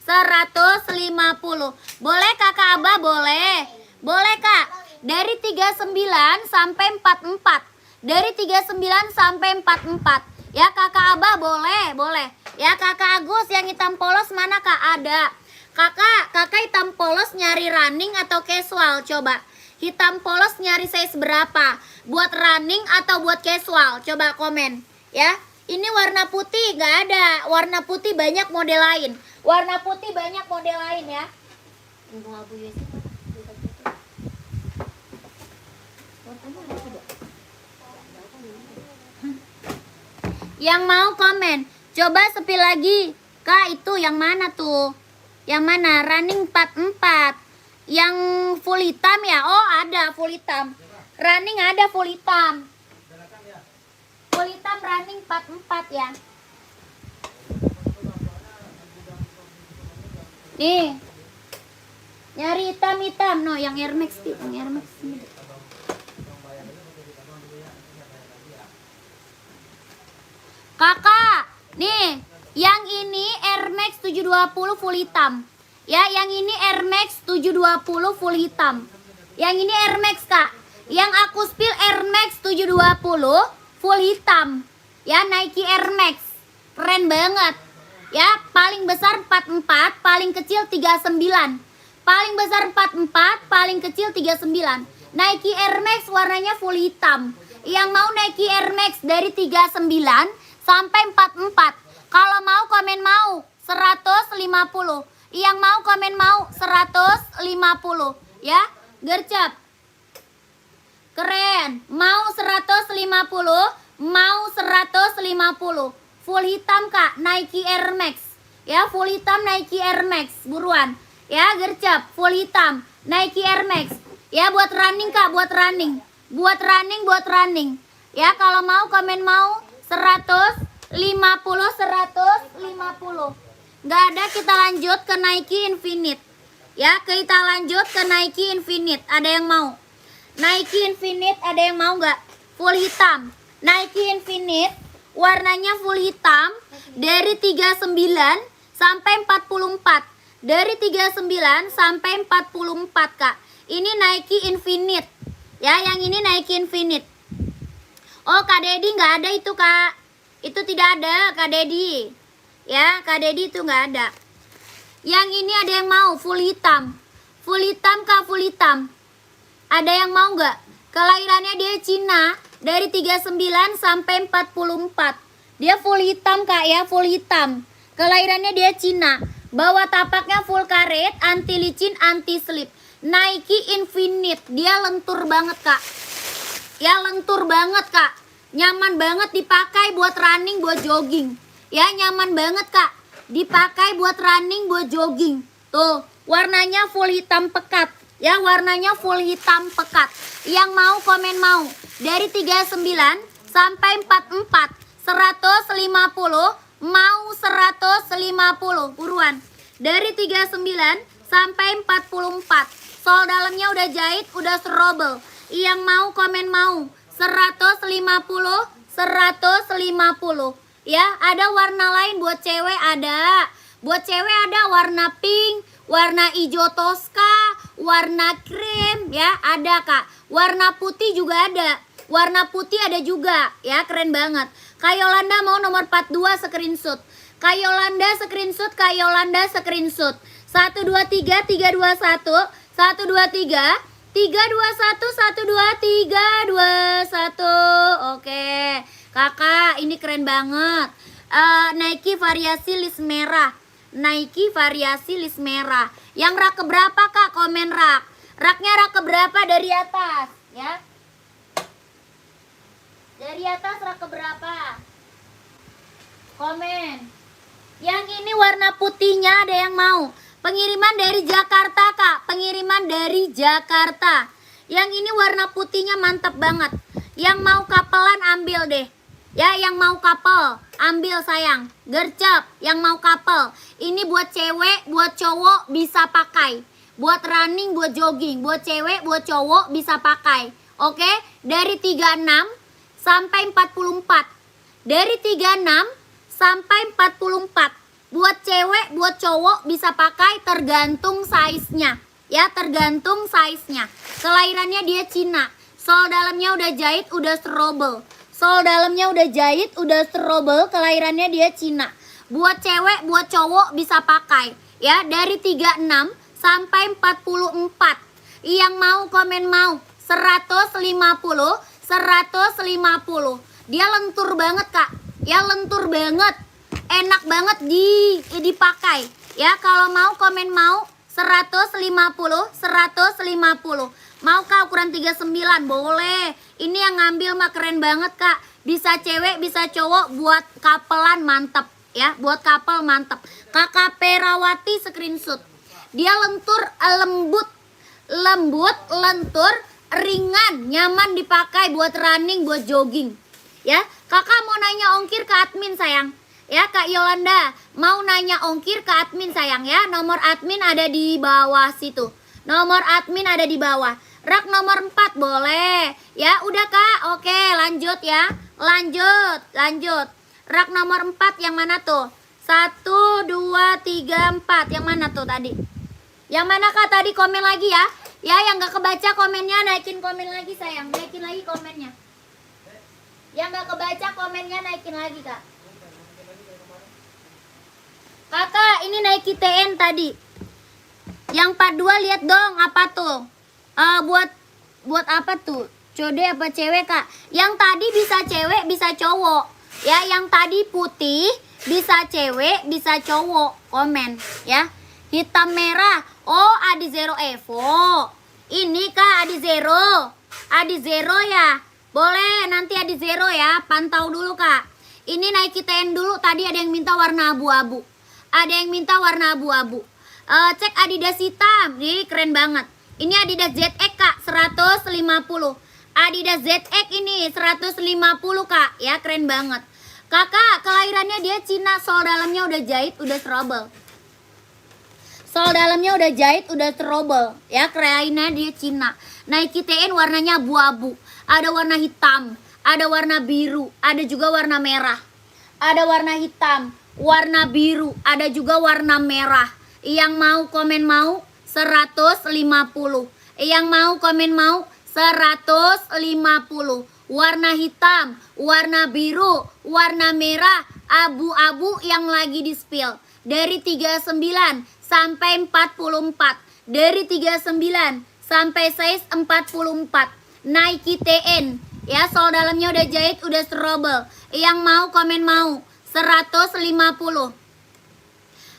150. Boleh Kakak Abah? Boleh. Boleh, Kak. Dari 39 sampai 44. Dari 39 sampai 44. Ya, Kakak Abah boleh, boleh. Ya, Kakak Agus yang hitam polos mana, Kak? Ada. Kakak hitam polos nyari running atau casual? Coba. Hitam polos nyari size berapa? Buat running atau buat casual? Coba komen. Ya, ini warna putih nggak ada. Warna putih banyak model lain. Warna putih banyak model lain ya. Yang mau komen, coba sepil lagi. Kak, itu yang mana tuh? Yang mana? Running 44. Yang full hitam ya? Oh, ada full hitam. Running ada full hitam. Full hitam running 44 ya. Nih. Nyari hitam-hitam. No, yang Air Max, yang Air Max ini. Kakak, nih, yang ini Air Max 720 full hitam. Ya, yang ini Air Max 720 full hitam. Yang ini Air Max, Kak. Yang aku spill Air Max 720 full hitam. Ya, Nike Air Max. Keren banget. Ya, paling besar 44, paling kecil 39. Paling besar 44, paling kecil 39. Nike Air Max warnanya full hitam. Yang mau Nike Air Max dari 39 sampai 44. Kalau mau komen mau 150. Yang mau komen mau 150 ya. Gercep. Keren. Mau 150, mau 150. Full hitam, Kak, Nike Air Max. Ya, full hitam Nike Air Max. Buruan. Ya, gercep, full hitam Nike Air Max. Ya, buat running, Kak, buat running. Buat running. Ya, kalau mau komen mau 150, 150. Nggak ada, kita lanjut ke Nike Infinite. Ya, kita lanjut ke Nike Infinite. Ada yang mau? Nike Infinite ada yang mau nggak? Full hitam. Nike Infinite warnanya full hitam dari 39 sampai 44. Dari 39 sampai 44, Kak. Ini Nike Infinite. Ya, yang ini Nike Infinite. Oh, Kak Dedi nggak ada itu, Kak. Itu tidak ada, Kak Dedi. Ya, Kak Dedi itu nggak ada. Yang ini ada yang mau full hitam. Full hitam, Kak, full hitam. Ada yang mau nggak? Kelahirannya dia Cina, dari 39 sampai 44. Dia full hitam, Kak, ya, full hitam. Kelahirannya dia Cina. Bawah tapaknya full karet, anti licin, anti slip. Nike Infinite. Dia lentur banget, Kak. Ya, lentur banget, Kak. Nyaman banget dipakai buat running, buat jogging. Ya, nyaman banget, Kak. Dipakai buat running, buat jogging. Tuh, warnanya full hitam pekat. Ya, warnanya full hitam pekat. Yang mau komen mau. Dari 39 sampai 44. 150, mau 150. Buruan. Dari 39 sampai 44. Sol dalamnya udah jahit, udah serobel. Yang mau komen mau. 150, 150. Ya, ada warna lain buat cewek ada. Buat cewek ada warna pink, warna hijau toska, warna krem, ya, ada, Kak. Warna putih juga ada. Warna putih ada juga, ya, keren banget. Kak Yolanda mau nomor 42 screenshot. Kak Yolanda screenshot, Kak Yolanda screenshot. 123 321 123 321 123 21. Oke. Kakak, ini keren banget. Nike variasi list merah. Nike variasi list merah. Yang rak keberapa, Kak? Komen rak. Raknya rak keberapa dari atas, ya? Dari atas rak keberapa? Komen. Yang ini warna putihnya ada yang mau. Pengiriman dari Jakarta, Kak. Pengiriman dari Jakarta. Yang ini warna putihnya mantap banget. Yang mau kapelan ambil deh. Ya, yang mau couple, ambil sayang. Gercep, yang mau couple. Ini buat cewek, buat cowok bisa pakai. Buat running, buat jogging. Buat cewek, buat cowok bisa pakai. Oke, dari 36 sampai 44. Dari 36 sampai 44. Buat cewek, buat cowok bisa pakai tergantung size-nya. Ya, tergantung size-nya. Kelahirannya dia Cina. Sol dalamnya udah jahit, udah strobel. Sol dalamnya udah jahit, udah strobel, kelahirannya dia Cina. Buat cewek, buat cowok bisa pakai. Ya, dari 36 sampai 44. Yang mau komen mau. 150, 150. Dia lentur banget, Kak. Ya, lentur banget. Enak banget dipakai. Ya, kalau mau komen mau 150, 150. Mau, Kak, ukuran 39? Boleh. Ini yang ngambil mah keren banget, Kak. Bisa cewek, bisa cowok, buat kapelan mantep. Ya, buat couple mantep. Kakak Perawati screenshot. Dia lentur, lembut, lentur, ringan, nyaman dipakai buat running, buat jogging. Ya, Kakak mau nanya ongkir ke admin, sayang. Ya, Kak Yolanda mau nanya ongkir ke admin, sayang, ya. Nomor admin ada di bawah situ. Nomor admin ada di bawah. Rak nomor 4 boleh. Ya, udah, Kak. Oke, lanjut ya. Lanjut. Rak nomor 4 yang mana tuh? 1, 2, 3, 4. Yang mana tuh tadi? Yang mana, Kak? Tadi komen lagi ya. Ya, yang gak kebaca komennya naikin komen lagi, sayang. Naikin lagi komennya. Yang gak kebaca komennya naikin lagi, Kak. Kakak, ini Nike TN tadi. Yang 42 lihat dong, apa tuh? Buat apa tuh? Code apa cewek, Kak? Yang tadi bisa cewek, bisa cowok. Ya, yang tadi putih bisa cewek, bisa cowok. Komen, ya. Hitam merah. Oh, Adi Zero Evo. Ini, Kak, Adi Zero. Adi Zero ya. Boleh, nanti Adi Zero ya. Pantau dulu, Kak. Ini Nike TN dulu. Tadi ada yang minta warna abu-abu. Ada yang minta warna abu-abu. Cek Adidas hitam. Nih, keren banget. Ini Adidas ZX, Kak, 150. Adidas ZX ini 150, Kak. Ya, keren banget. Kakak, kelahirannya dia Cina. Sol dalamnya udah jahit, udah strobel. Sol dalamnya udah jahit, udah strobel. Ya, kelahirannya dia Cina. Nike TN warnanya abu-abu. Ada warna hitam, ada warna biru, ada juga warna merah. Ada warna hitam, warna biru, ada juga warna merah. Yang mau komen mau 150. Yang mau komen mau 150. Warna hitam, warna biru, warna merah, abu-abu yang lagi di spill. Dari 39 sampai 44. Dari 39 sampai size 44. Nike TN. Ya, sol dalamnya udah jahit, udah strobel. Yang mau komen mau 150.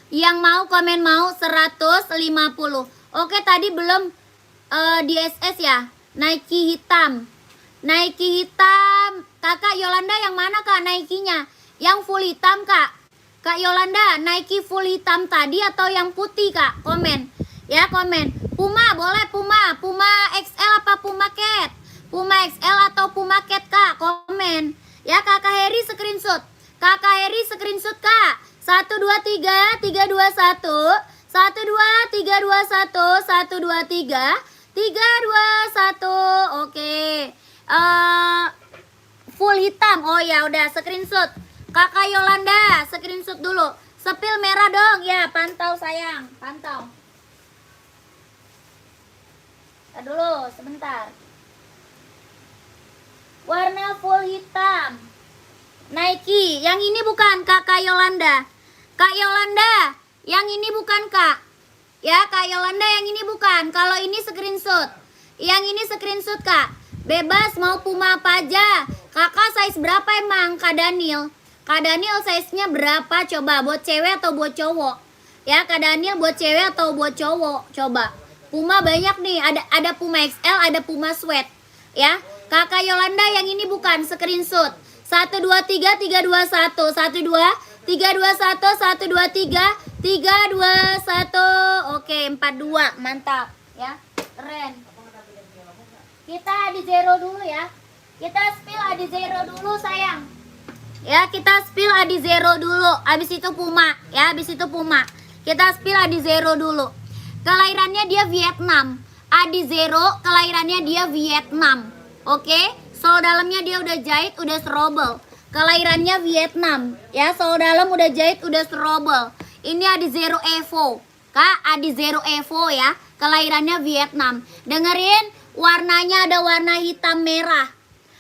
Yang mau komen mau 150. Oke, tadi belum di SS ya. Nike hitam. Nike hitam. Kakak Yolanda yang mana Kak Nike-nya? Yang full hitam Kak. Kak Yolanda, Nike full hitam tadi atau yang putih Kak? Komen. Ya, komen. Puma, boleh Puma. Puma XL apa Puma Cat? Puma XL atau Puma Cat Kak? Komen. Ya, Kakak Heri screenshot. Kakak Heri screenshot Kak. 1 2 3 3 2 1. 1 2 3 2 1 1 2 3 3 2 1. Oke. Full hitam. Oh ya udah screenshot. Kakak Yolanda screenshot dulu. Sepil merah dong. Ya, pantau sayang. Pantau. Dulu sebentar. Warna full hitam. Nike. Yang ini bukan Kakak Yolanda. Kak Yolanda, yang ini bukan Kak. Ya, Kak Yolanda yang ini bukan. Kalau ini screenshot. Yang ini screenshot Kak. Bebas mau Puma apa aja. Kakak size berapa emang Kak Daniel? Kak Daniel size-nya berapa coba? Buat cewek atau buat cowok? Ya, Kak Daniel buat cewek atau buat cowok? Coba. Puma banyak nih, ada Puma XL, ada Puma Sweat. Ya, Kakak Yolanda yang ini bukan screenshot. 1 2 3 3 2 1 1 2 3 2 1 1 2 3 3 2 1. Oke, 42. Mantap ya. Keren. Kita di zero dulu ya. Kita spill di zero dulu sayang. Ya, kita spill di zero dulu. Habis itu Puma, ya, habis itu Puma. Kita spill di zero dulu. Kelahirannya dia Vietnam. Adi Zero kelahirannya dia Vietnam. Oke, sol dalamnya dia udah jahit, udah strobel. Kelahirannya Vietnam. Ya, sol dalam udah jahit, udah strobel. Ini Adi Zero Evo. Kak, Adi Zero Evo ya. Kelahirannya Vietnam. Dengerin, warnanya ada warna hitam merah.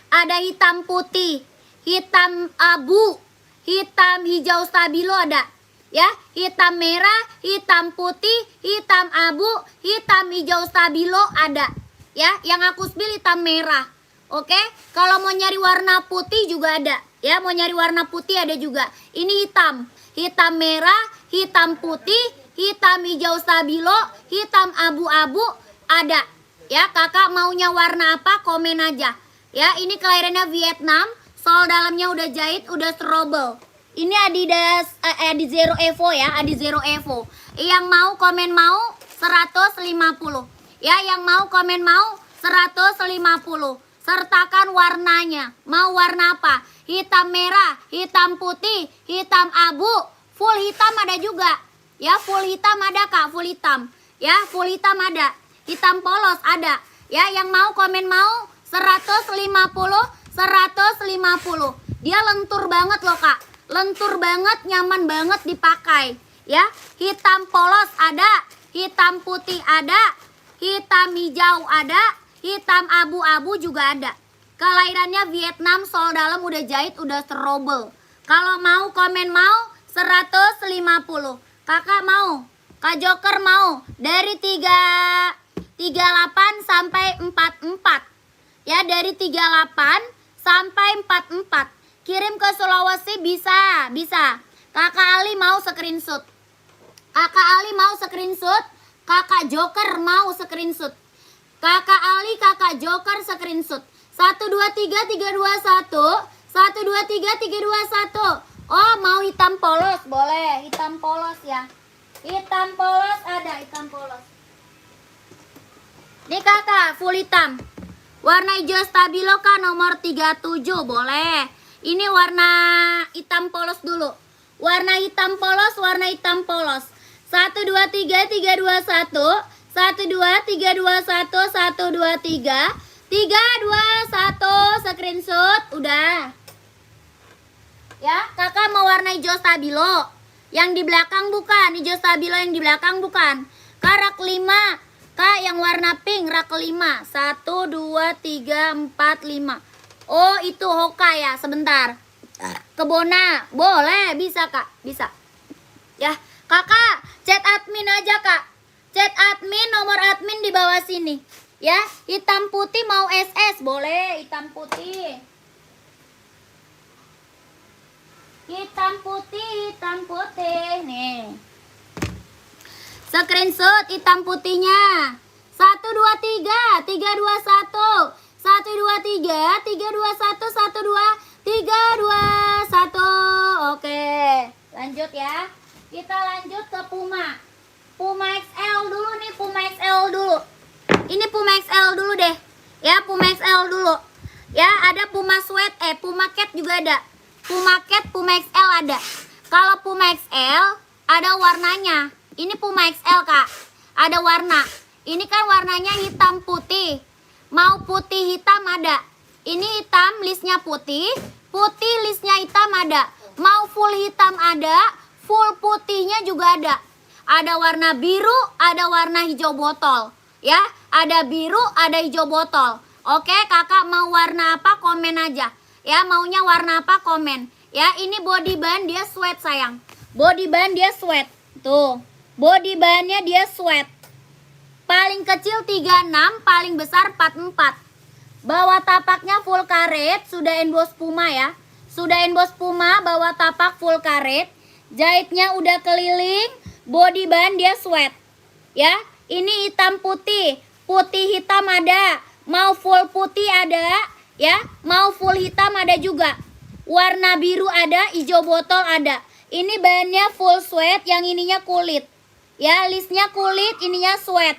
Ada hitam putih, hitam abu, hitam hijau stabilo ada. Ya, hitam merah, hitam putih, hitam abu, hitam hijau stabilo ada. Ya, yang aku spill hitam merah. Oke, kalau mau nyari warna putih juga ada. Ya, mau nyari warna putih ada juga. Ini hitam, hitam merah, hitam putih, hitam hijau stabilo, hitam abu-abu ada. Ya, kakak maunya warna apa? Komen aja. Ya, ini kelahirannya Vietnam, sol dalamnya udah jahit, udah strobel. Ini Adidas Adi Zero Evo ya, Adi Zero Evo. Yang mau komen mau 150. Ya, yang mau komen mau 150. Sertakan warnanya. Mau warna apa? Hitam merah, hitam putih, hitam abu, full hitam ada juga. Ya, full hitam ada Kak, full hitam. Ya, full hitam ada. Hitam polos ada. Ya, yang mau komen mau 150, 150. Dia lentur banget loh Kak. Lentur banget, nyaman banget dipakai. Ya, hitam polos ada, hitam putih ada, hitam hijau ada, hitam abu-abu juga ada. Kelahirannya Vietnam, sol dalam udah jahit, udah strobel. Kalau mau komen mau 150. Kakak mau, Kak Joker mau dari 38 sampai 44. Ya, dari 38 sampai 44. Kirim ke Sulawesi bisa, bisa. Kakak Ali mau screenshot. Kakak Ali mau screenshot. Kakak Joker mau screenshot. Kakak Ali, Kakak Joker screenshot. 1 2 3 3 2 1. 1 2 3 3 2 1. Oh, mau hitam polos, boleh. Hitam polos ya. Hitam polos ada, hitam polos. Nih Kakak, full hitam. Warna hijau stabilo Kak, nomor 37, boleh. Ini warna hitam polos dulu. Warna hitam polos, warna hitam polos. 1 2 3 3 2 1. 1 2 3 2 1 1 2 3 3 2 1. Screenshot udah. Ya, kakak mau warna hijau stabilo. Yang di belakang bukan, hijau stabilo yang di belakang bukan. Kak, rak 5. Kak, yang warna pink, rak 5. 1, 2, 3, 4, 5. Oh, itu Hoka ya, sebentar. Kebona, boleh, bisa kak, bisa. Ya, kakak, chat admin aja kak. Chat admin, nomor admin di bawah sini. Ya, hitam putih mau SS, boleh, hitam putih. Hitam putih, nih. Screenshot hitam putihnya. 1, 2, 3, 3, 2, 1. 1, 2, 3, 3, 2, 1, 1, 2, 3, 2, 1. Oke, lanjut ya. Kita lanjut ke Puma. Puma XL dulu nih, Puma XL dulu. Ini Puma XL dulu deh. Ya, Puma XL dulu. Ya, ada Puma Sweat, Puma Cat juga ada. Puma Cat, Puma XL ada. Kalau Puma XL ada warnanya. Ini Puma XL kak, ada warna. Ini kan warnanya hitam putih. Mau putih hitam ada. Ini hitam listnya putih, putih listnya hitam ada. Mau full hitam ada, full putihnya juga ada. Ada warna biru, ada warna hijau botol. Ya, ada biru, ada hijau botol. Oke, kakak mau warna apa komen aja. Ya, maunya warna apa komen. Ya, ini body band dia sweat sayang. Body band dia sweat. Tuh, body bandnya dia sweat. Paling kecil 36, paling besar 44. Bawah tapaknya full karet, sudah emboss Puma ya. Sudah emboss Puma, bawah tapak full karet. Jahitnya udah keliling, body band dia sweat. Ya, ini hitam putih, putih hitam ada. Mau full putih ada, ya. Mau full hitam ada juga. Warna biru ada, hijau botol ada. Ini bahannya full sweat, yang ininya kulit. Ya, listnya kulit, ininya sweat.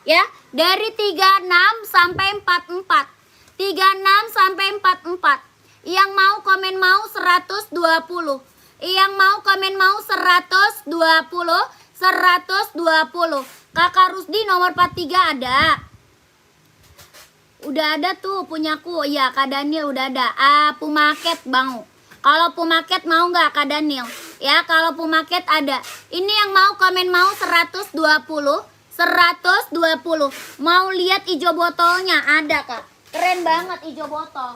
Ya, dari 36 sampai 44. 36 sampai 44. Yang mau komen mau 120. Yang mau komen mau 120, 120. Kakak Rusdi nomor 43 ada. Udah ada tuh punyaku. Iya, Kak Daniel udah ada. Puma Cat bang. Kalau Puma Cat mau nggak Kak Daniel? Ya, kalau Puma Cat ada. Ini yang mau komen mau 120. 120. Mau lihat hijau botolnya? Ada kak. Keren banget hijau botol.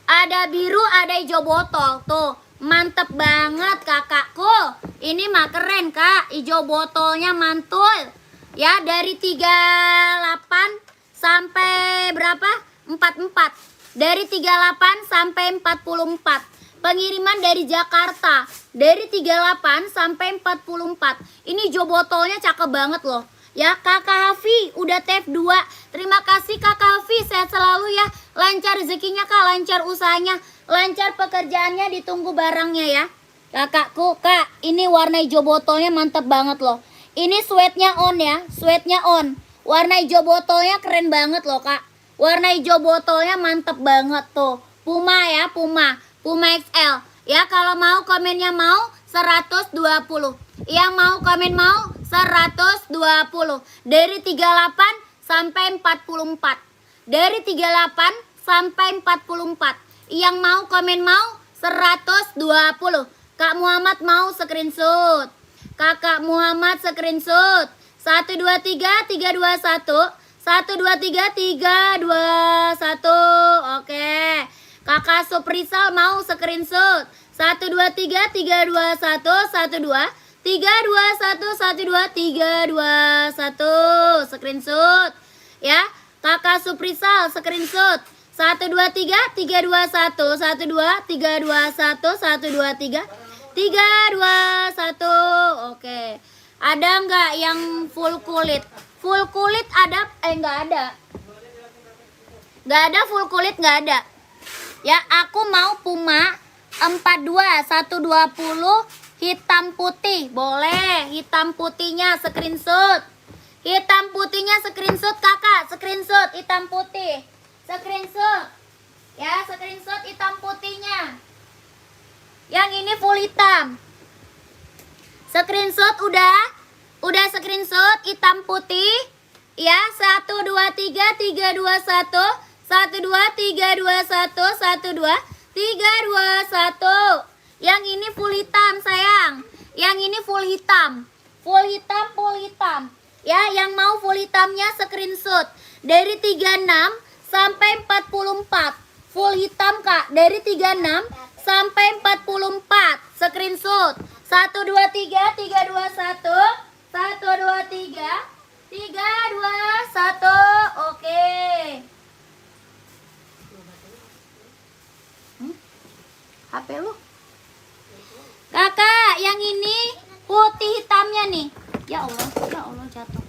Ada biru, ada hijau botol. Tuh, mantep banget kakakku. Ini mah keren kak. Hijau botolnya mantul. Ya, dari 38 sampai berapa? 44. Dari 38 sampai 44. Pengiriman dari Jakarta. Dari 38 sampai 44. Ini hijau botolnya cakep banget loh. Ya, Kakak Hafi udah TF 2. Terima kasih Kakak Hafi, sehat selalu ya. Lancar rezekinya kak, lancar usahanya, lancar pekerjaannya, ditunggu barangnya ya. Kakakku, kak, ini warna hijau botolnya mantep banget loh. Ini sweatnya on ya, sweatnya on. Warna hijau botolnya keren banget loh kak. Warna hijau botolnya mantep banget tuh. Puma ya, Puma. Puma XL. Ya, kalau mau komennya mau 120. Yang mau komen mau 120. Dari 38 sampai 44. Dari 38 sampai 44. Yang mau komen mau 120. Kak Muhammad mau screenshot. Kakak Muhammad screenshot. 1 2 3 3 2 1. 1 2 3 3 2 1. Oke. Kakak Suprisal mau screenshot. 1 2 3 3 2 1 1 2 3 2 1 1 2 3 2 1. Screenshot ya. Kakak Suprisal screenshot. 1 2 3 3 2 1 1 2 3 2 1 1 2 3 3 2 1. Oke. Ada nggak yang full kulit? Full kulit ada? Nggak ada. Nggak ada full kulit, nggak ada. Ya, aku mau Puma 42 120 hitam putih. Boleh, hitam putihnya screenshot. Hitam putihnya screenshot kakak, screenshot hitam putih. Screenshot. Ya, screenshot hitam putihnya. Yang ini full hitam. Screenshot udah screenshot hitam putih. Ya, 1 2 3 3 2 1. 1 2 3 2 1 1 2 3 2 3, 2, 1. Yang ini full hitam sayang. Yang ini full hitam. Full hitam, full hitam. Ya, yang mau full hitamnya screenshot. Dari 36 sampai 44. Full hitam Kak. Dari 36 sampai 44. Screenshot. 1, 2, 3, 3, 2, 1. 1, 2, 3. 3, 2, 1. Oke. HP lu. Kakak, yang ini putih hitamnya nih. Ya Allah jatuh.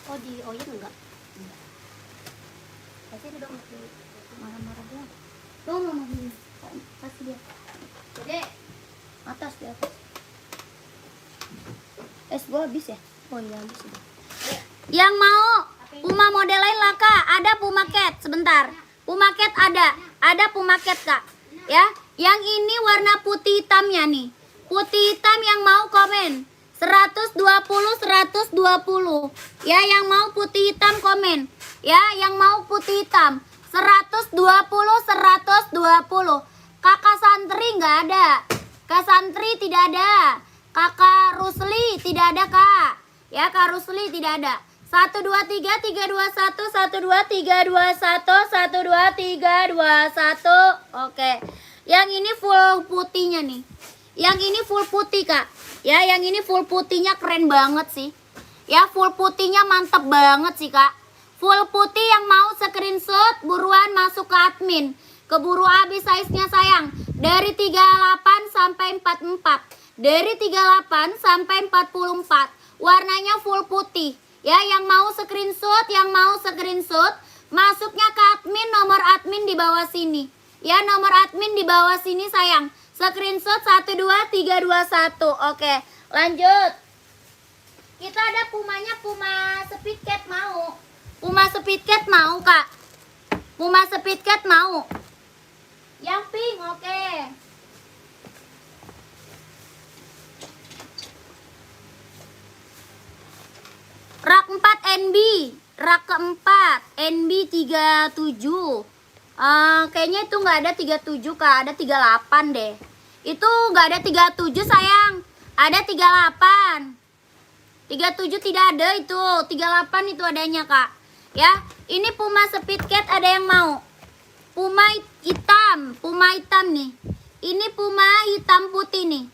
Oh di oyen enggak? Enggak. Kasih dong marah-marah dia. No. Kasih dia. Dede. Atas di atas. Es gua habis ya? Oh iya habis ya. Yang mau Puma model lain lah Kak, ada Puma Cat sebentar. Puma Cat ada Puma Cat Kak. Ya, yang ini warna putih hitamnya nih. Putih hitam yang mau komen 120 120. Ya, yang mau putih hitam komen. Ya, yang mau putih hitam 120 120. Kakak Santri nggak ada. Kak Santri tidak ada. Kakak Rusli tidak ada Kak. Ya, Kak Rusli tidak ada. 1, 2, 3, 3, 2, 1. 1, 2, 3, 2, 1. 1, 2, 3, 2, 1. Oke. Yang ini full putihnya nih. Yang ini full putih Kak. Ya, yang ini full putihnya keren banget sih. Ya, full putihnya mantep banget sih Kak. Full putih yang mau screenshot buruan masuk ke admin. Keburu habis size-nya sayang. Dari 38 sampai 44. Dari 38 sampai 44. Warnanya full putih. Ya, yang mau screenshot, masuknya ke admin, nomor admin di bawah sini. Ya, nomor admin di bawah sini sayang. Screenshot 1, 2, 3, 2, 1. Oke, lanjut. Kita ada Pumanya, Puma Speed Cat mau. Puma Speed Cat mau Kak. Puma Speed Cat mau. Yang pink, oke. Rak 4 NB, rak keempat NB 37. Kayaknya itu nggak ada 37 Kak, ada 38 deh. Itu nggak ada 37 sayang, ada 38. 37 tidak ada itu, 38 itu adanya Kak. Ya, ini Puma Speed Cat ada yang mau? Puma hitam nih. Ini Puma hitam putih nih.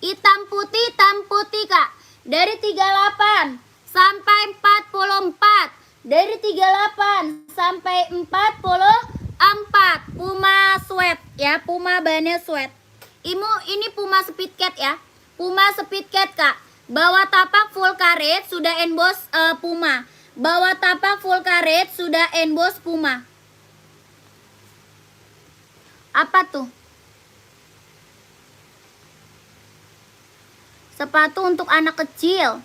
Hitam putih Kak. Dari 38 sampai 44. Dari 38 sampai 44. Puma sweat ya, Puma bahannya sweat. Ini Puma Speed Cat ya. Puma Speed Cat Kak. Bawah tapak full karet sudah emboss Puma. Bawah tapak full karet sudah emboss Puma. Apa tuh? Sepatu untuk anak kecil.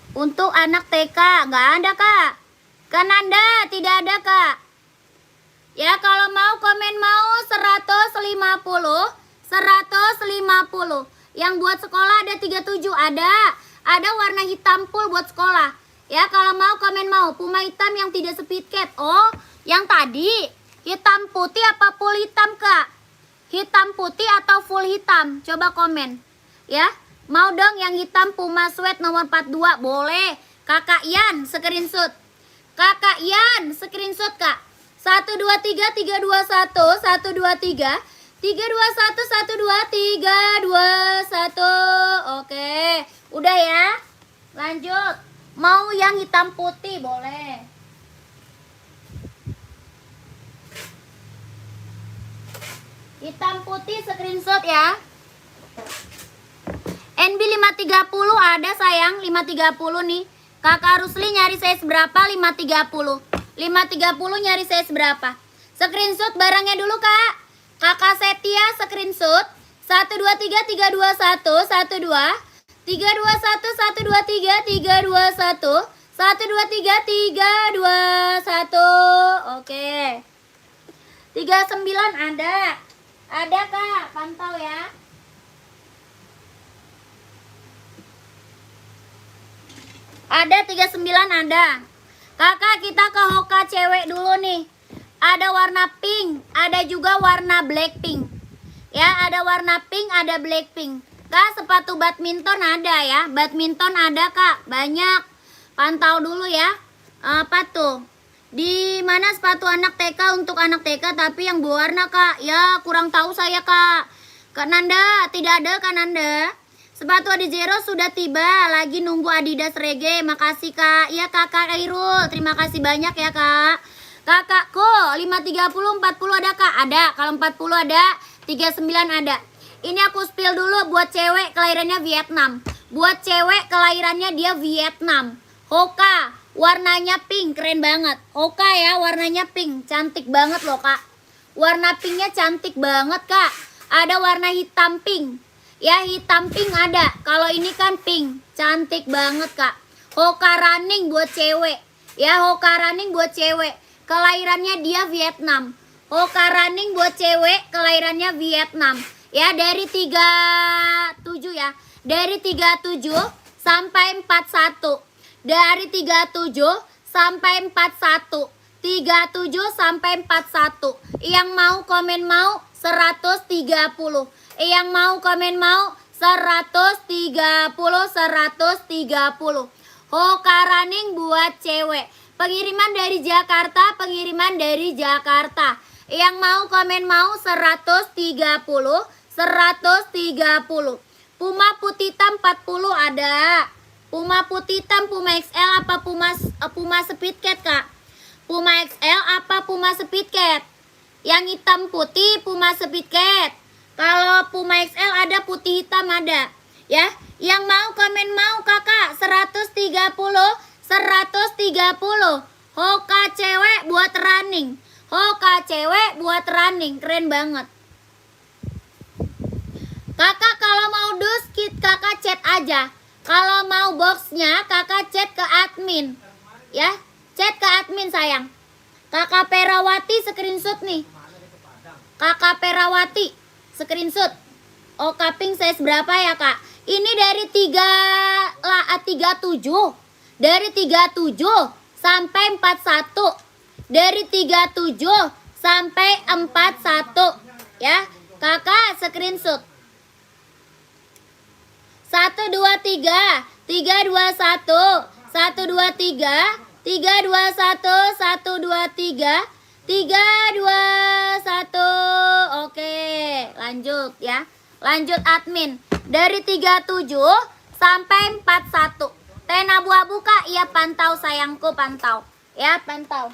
Untuk anak TK nggak ada Kak. Kananda tidak ada Kak. Ya, kalau mau komen mau 150. 150. Yang buat sekolah ada 37 ada. Ada warna hitam full buat sekolah. Ya, kalau mau komen mau. Puma hitam yang tidak Speed Cat. Oh, yang tadi hitam putih apa full hitam Kak? Hitam putih atau full hitam? Coba komen. Ya. Mau dong yang hitam Puma sweat nomor 42. Boleh. Kakak Yan screenshot. Kakak Yan screenshot Kak. 1, 2, 3, 3, 2, 1. 1, 2, 3. 3, 2, 1. 1, 2, 3, 2, 1. Oke. Udah ya. Lanjut. Mau yang hitam putih boleh. Hitam putih screenshot ya. NB 530 ada sayang, 530 nih. Kakak Rusli nyari size berapa? 530. 530 nyari size berapa? Screenshot barangnya dulu Kak. Kakak Setia screenshot. 1, 2, 3, 3, 2, 1. 1, 2. 3, 2, 1, 1, 2, 3, 3, 2, 1. 1, 2, 3, 3, 2, 1. Oke. 39 ada. Ada Kak, pantau ya. Ada 39 ada. Kakak, kita ke Hoka cewek dulu nih. Ada warna pink, ada juga warna blackpink. Ya, ada warna pink, ada blackpink. Kak, sepatu badminton ada ya. Badminton ada, Kak. Banyak. Pantau dulu ya. Apa tuh? Di mana sepatu anak TK untuk anak TK tapi yang berwarna, Kak? Ya, kurang tahu saya, Kak. Kak Nanda, tidak ada, Kak Nanda. Sepatu Adizero sudah tiba, lagi nunggu Adidas Reggae. Makasih, Kak. Iya, Kakak Kairul. Terima kasih banyak ya, Kak. Kakakku, 530 40 ada, Kak? Ada. Kalau 40 ada, 39 ada. Ini aku spill dulu buat cewek kelahirannya Vietnam. Buat cewek kelahirannya dia Vietnam. Hoka, warnanya pink, keren banget. Hoka ya, warnanya pink, cantik banget loh, Kak. Warna pinknya cantik banget, Kak. Ada warna hitam pink. Ya, hitam pink ada. Kalau ini kan pink, cantik banget, Kak. Hoka running buat cewek. Ya, Hoka running buat cewek. Kelahirannya dia Vietnam. Hoka running buat cewek, kelahirannya Vietnam. Ya, dari 37 ya. Dari 37 sampai 41. Dari 37 sampai 41. 37 sampai 41. Yang mau komen mau 130. Yang mau komen mau 130. 130. Hoka running buat cewek. Pengiriman dari Jakarta, pengiriman dari Jakarta. Yang mau komen mau 130. 130. Puma putih hitam 40 ada. Puma putih hitam, Puma XL apa Puma Speedcat, Kak? Puma XL apa Puma Speedcat? Yang hitam putih Puma Speedcat. Kalau Puma XL ada, putih hitam ada. Ya, yang mau komen mau, Kakak, 130. 130. Hoka cewek buat running. Hoka cewek buat running, keren banget. Kakak kalau mau dus kit, Kakak chat aja. Kalau mau boxnya, Kakak chat ke admin. Ya, chat ke admin, sayang. Kakak Perawati screenshot nih. Kakak Perawati screenshot. Oh, kaping size berapa ya, Kak? Ini dari 37. Dari 37 sampai 41. Dari 37 sampai 41. Ya, Kakak screenshot. 1 2 3 3 2 1 1 2 3 3 2 1 1 2 3 3 2 1. Oke, lanjut ya. Lanjut admin. Dari 37 sampai 41. Ten abu-abu, Kak. Iya, pantau sayangku, pantau. Ya, pantau.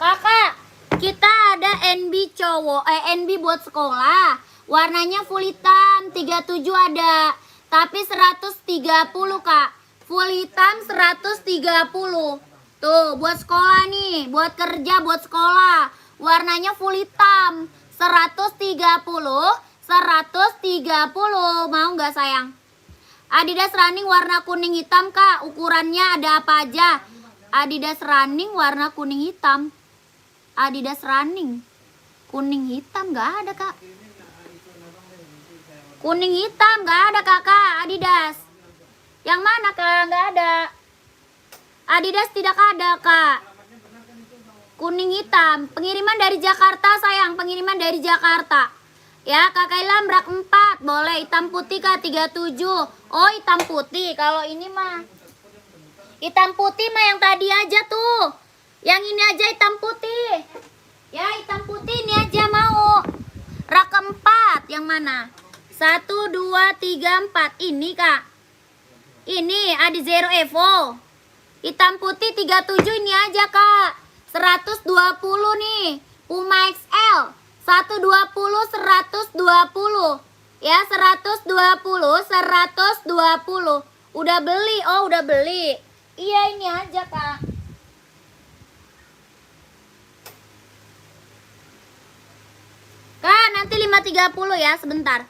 Kakak, kita ada NB cowok, NB buat sekolah. Warnanya full hitam, 37 ada. Tapi 130, Kak. Full hitam 130. Tuh, buat sekolah nih, buat kerja, buat sekolah. Warnanya full hitam, 130. 130. Mau nggak, sayang? Adidas running warna kuning hitam, Kak. Ukurannya ada apa aja? Adidas running warna kuning hitam. Adidas running kuning hitam nggak ada, Kak. Kuning hitam nggak ada, Kakak. Adidas yang mana, Kak? Nggak ada. Adidas tidak ada, Kak. Kuning hitam. Pengiriman dari Jakarta, sayang. Pengiriman dari Jakarta. Ya, Kakak Ilham rak 4. Boleh hitam putih, Kak, 37. Oh, hitam putih. Kalau ini mah hitam putih mah yang tadi aja tuh. Yang ini aja hitam putih. Ya, hitam putih ini aja mau. Rak 4 yang mana? 1 2 3 4. Ini, Kak. Ini Adizero Evo. Hitam putih 37 ini aja, Kak. 120 nih. Puma XL. 120 120. Ya, 120 120. Udah beli. Oh, udah beli. Iya, ini aja, Kak. Kak, nanti 530 ya, sebentar.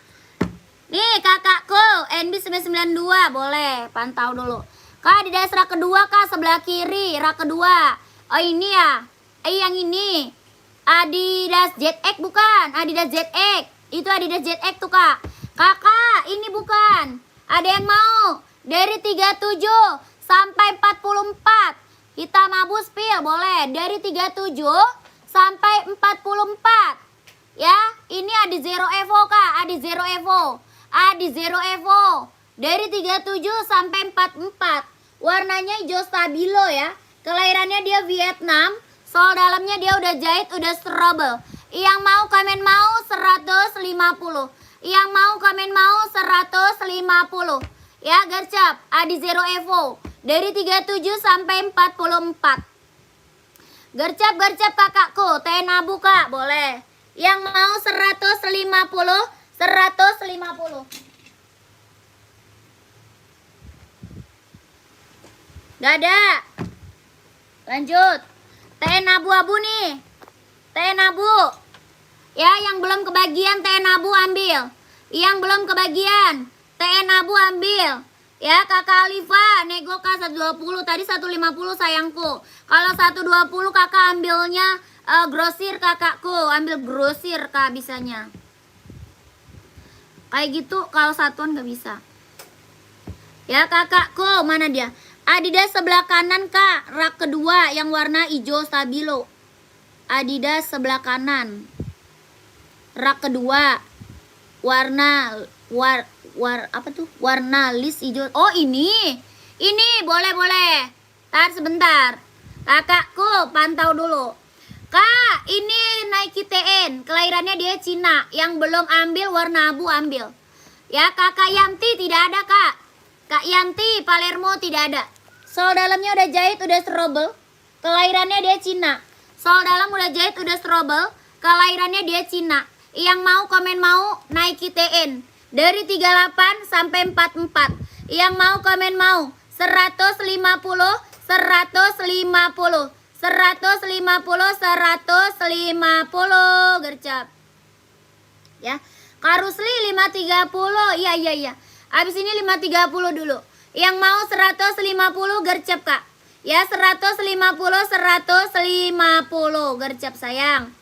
Nih, kakakku, NB992, boleh pantau dulu. Kak, di daerah rak kedua, Kak, sebelah kiri, rak kedua. Oh, ini ya. Yang ini. Adidas ZX bukan? Adidas ZX. Itu Adidas ZX tuh, Kak. Kakak, ini bukan. Ada yang mau? Dari 37 sampai 44. Hitam abu spill boleh. Dari 37 sampai 44. Ya, ini Adi Zero Evo Kak, Adi Zero Evo. Adi Zero Evo. Dari 37 sampai 44. Warnanya hijau stabilo ya. Kelahirannya dia Vietnam. Sol dalamnya dia udah jahit, udah strobel. Yang mau komen mau 150. Yang mau komen mau 150. Ya, gercep. Adi Zero Evo. Dari 37 sampai 44. Gercep kakakku. TNA buka, boleh. Yang mau 150, 150. Gak ada. Lanjut. TN abu-abu nih. TN abu. Ya, yang belum kebagian TN abu ambil. Yang belum kebagian TN abu ambil. Ya, Kakak Alifa, nego Kak 120. Tadi 150 sayangku. Kalau 120 Kakak ambilnya grosir kakakku. Ambil grosir Kak bisanya. Kayak gitu kalau satuan gak bisa. Ya kakakku, mana dia? Adidas sebelah kanan Kak, rak kedua yang warna hijau stabilo. Adidas sebelah kanan. Rak kedua. Warna apa tuh? Warna list hijau. Oh, ini. Ini boleh. Tar sebentar. Kakakku pantau dulu. Kak, ini Nike TN. Kelahirannya dia Cina. Yang belum ambil warna abu ambil. Ya, Kakak Yanti tidak ada, Kak. Kak Yanti Palermo tidak ada. Sol dalamnya udah jahit, udah strobel. Kelahirannya dia Cina. Sol dalam udah jahit, udah strobel. Kelahirannya dia Cina. Yang mau komen mau Nike TN. Dari 38 sampai 44. Yang mau komen mau 150, 150. 150 gercep. Ya. Karusli 530. Iya. Habis ini 530 dulu. Yang mau 150 gercep Kak. Ya, 150 gercep sayang.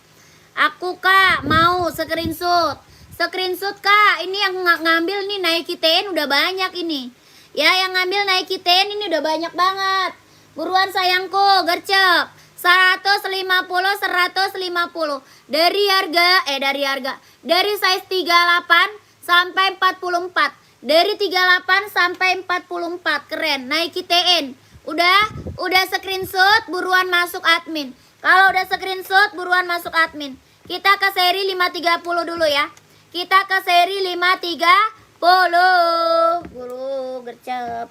Aku Kak mau screenshot. Screenshot Kak. Ini yang ngambil nih Nike TN udah banyak ini. Ya, yang ngambil Nike TN ini udah banyak banget. Buruan sayangku, gercep. 150. Dari size 38 sampai 44. Dari 38 sampai 44. Keren. Nike TN. Udah screenshot, buruan masuk admin. Kalau udah screenshot, buruan masuk admin. Kita ke seri 530 dulu ya. Kita ke seri 530. Buru gercep.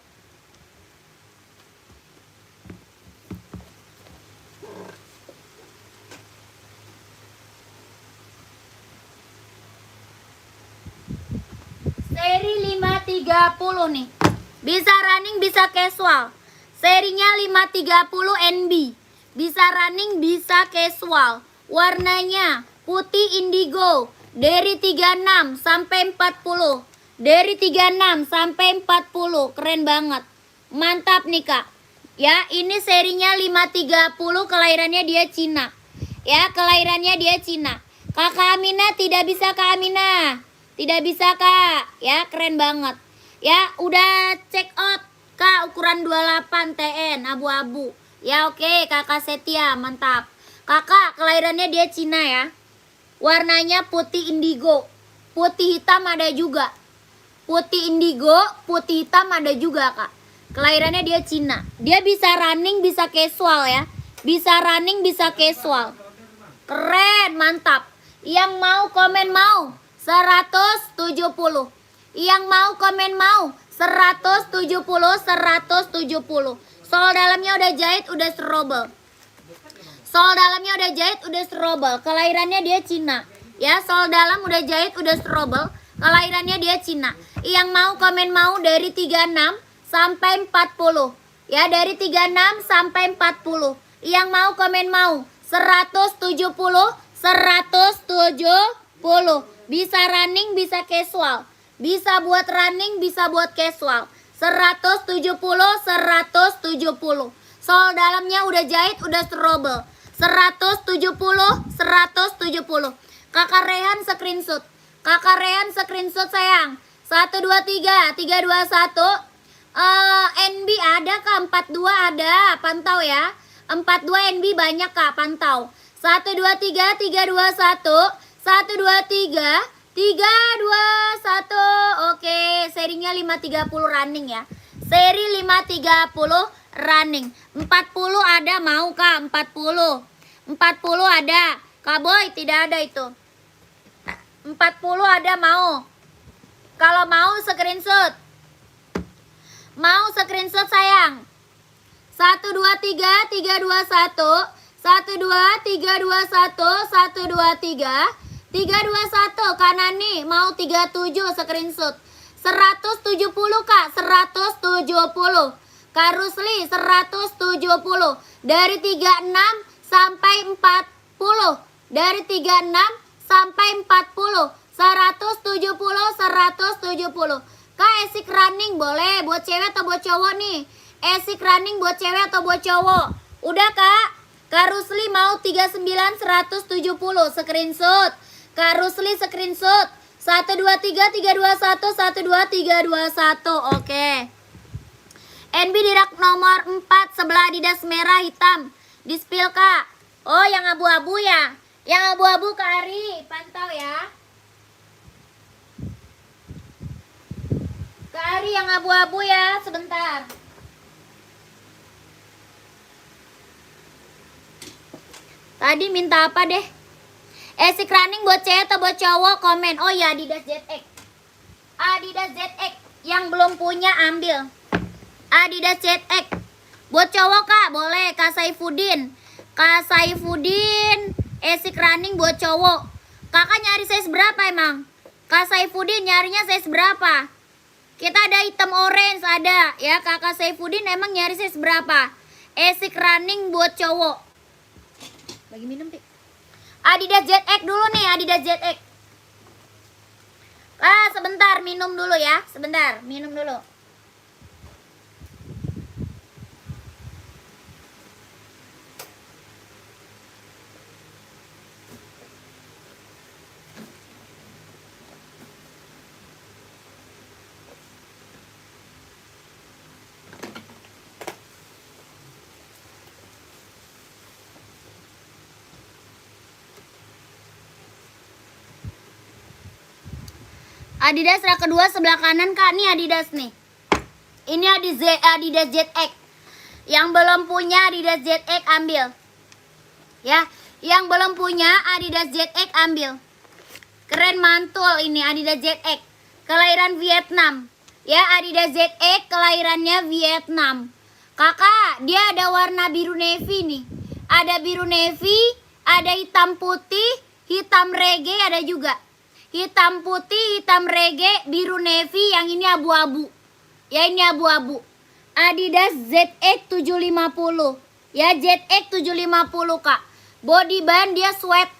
Seri 530 nih. Bisa running, bisa casual. Serinya 530 NB. Bisa running, bisa casual. Warnanya putih indigo. Dari 36 sampai 40. Dari 36 sampai 40. Keren banget. Mantap nih Kak. Ya, ini serinya 530. Kelahirannya dia Cina. Ya, kelahirannya dia Cina. Kakak Amina tidak bisa Kak Amina. Tidak bisa Kak. Ya, keren banget. Ya, udah check out Kak, ukuran 28 TN abu-abu. Ya, oke Kakak Setia, mantap. Kakak, kelahirannya dia Cina ya. Warnanya putih indigo. Putih hitam ada juga. Putih indigo, putih hitam ada juga Kak. Kelahirannya dia Cina. Dia bisa running, bisa casual ya. Bisa running, bisa casual. Keren, mantap. Yang mau komen mau 170. Yang mau komen mau 170. Sol dalamnya udah jahit, udah strobel. Sol dalamnya udah jahit, udah strobel. Kelahirannya dia Cina. Ya, sol dalam udah jahit, udah strobel. Kelahirannya dia Cina. Yang mau komen mau dari 36 sampai 40. Ya, dari 36 sampai 40. Yang mau komen mau 170. Bisa running, bisa casual. Bisa buat running, bisa buat casual. 170. Sol dalamnya udah jahit, udah strobel. 170. Kakak Rehan screenshot. Kakak Rehan screenshot sayang. 123 321. NB ada Kak, 42 ada, pantau ya. 42 NB banyak Kak, pantau. 123 321 123 321. Oke, serinya 530 running ya. Seri 530 running. 40 ada mau Kak, 40. 40 ada. Kak Boy tidak ada itu. 40 ada mau. Kalau mau screenshot. Mau screenshot sayang. 123 321 123 321 123 321. Kanani mau 37 screenshot. 170 Kak, 170. Kak Rusli 170. Dari 36 sampai 40. Dari 36 sampai 40. 170 170. Kak Esik running boleh buat cewek atau buat cowok nih? Esik running buat cewek atau buat cowok? Udah Kak. Kak Rusli mau 39 170 screenshot. Kak Rusli screenshot 123 321 123 221. Oke. NB di rak nomor 4 sebelah Adidas merah hitam. Di spill Kak. Oh yang abu-abu ya. Yang abu-abu Kak Ari, pantau ya. Kak Ari yang abu-abu ya, sebentar. Tadi minta apa deh? Esik running buat cewek atau buat cowok? Komen. Oh ya, Adidas ZX. Adidas ZX. Yang belum punya ambil. Adidas ZX. Buat cowok Kak, boleh. Kak Saifuddin. Kak Saifuddin. Esik running buat cowok. Kakak nyari size berapa emang? Kak Saifuddin nyarinya size berapa? Kita ada hitam orange ada. Ya, Kakak Saifuddin emang nyari size berapa? Esik running buat cowok. Lagi minum, Pi. Adidas ZX dulu nih, Adidas ZX. Sebentar minum dulu ya. Sebentar, minum dulu. Adidas rak kedua sebelah kanan Kak, nih Adidas nih. Ini Adidas ZX. Yang belum punya Adidas ZX ambil. Ya, yang belum punya Adidas ZX ambil. Keren mantul ini Adidas ZX. Kelahiran Vietnam. Ya, Adidas ZX kelahirannya Vietnam. Kakak, dia ada warna biru navy nih. Ada biru navy, ada hitam putih, hitam reggae ada juga. Hitam putih, hitam reggae, biru navy, yang ini abu-abu. Ya, ini abu-abu. Adidas ZX 750. Ya, ZX 750 Kak. Body band dia sweat.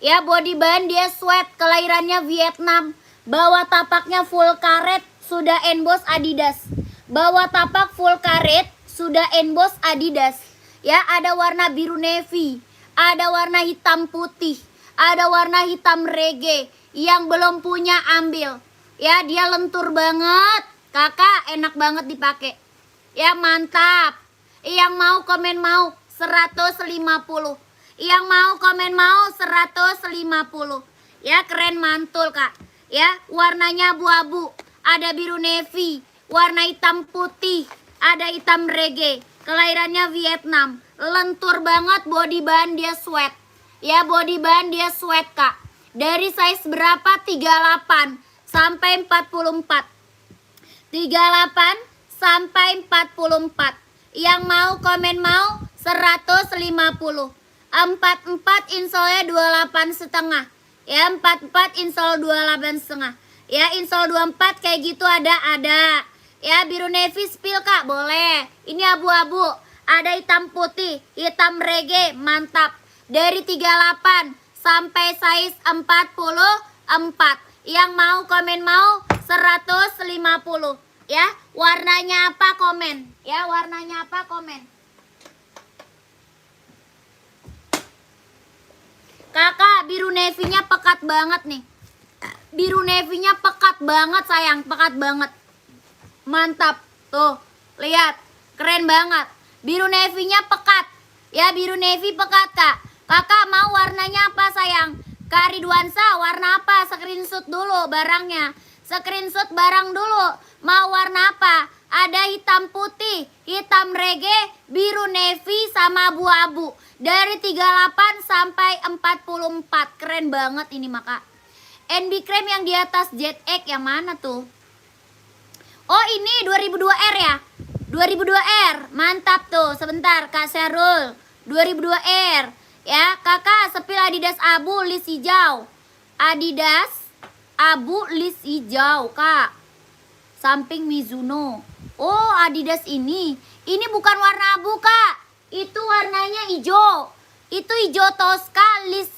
Ya, body band dia sweat. Kelahirannya Vietnam. Bawah tapaknya full karet, sudah emboss Adidas. Bawah tapak full karet, sudah emboss Adidas. Ya, ada warna biru navy. Ada warna hitam putih. Ada warna hitam reggae. Yang belum punya ambil. Ya, dia lentur banget. Kakak, enak banget dipakai. Ya, mantap. Yang mau komen mau 150. Yang mau komen mau 150. Ya, keren mantul Kak. Ya, warnanya abu-abu. Ada biru navy. Warna hitam putih. Ada hitam reggae. Kelahirannya Vietnam. Lentur banget, body band dia sweat. Ya, body band dia sweat Kak. Dari size berapa? 38 sampai 44. 38 sampai 44. Yang mau komen mau 150. 44 insolnya 28,5. Ya, 44 insol 28,5. Ya, insol 24 kayak gitu ada. Ya, biru navy spill Kak, boleh. Ini abu-abu. Ada hitam putih, hitam reggae, mantap. Dari 38 sampai size 44. Yang mau komen mau 150. Ya, warnanya apa komen? Ya, warnanya apa komen? Kakak, biru navy-nya pekat banget nih. biru navy-nya pekat banget sayang, pekat banget. Mantap. Tuh, lihat. Keren banget. Biru navy-nya pekat. Ya, biru navy pekat, Kak. Kakak mau warnanya apa sayang? Kak Ridwansa, warna apa? Screenshot dulu barangnya. Screenshot barang dulu. Mau warna apa? Ada hitam putih, hitam reggae, biru navy, sama abu-abu. Dari 38 sampai 44. Keren banget ini maka. NB Cream yang di atas Jet X yang mana tuh? Oh ini 2002R ya? 2002R, mantap tuh. Sebentar Kak Serul. 2002R ya. Kakak sepil Adidas abu list hijau. Adidas abu list hijau Kak. Samping Mizuno. Oh Adidas ini. Ini bukan warna abu Kak. Itu warnanya hijau. Itu hijau Tosca list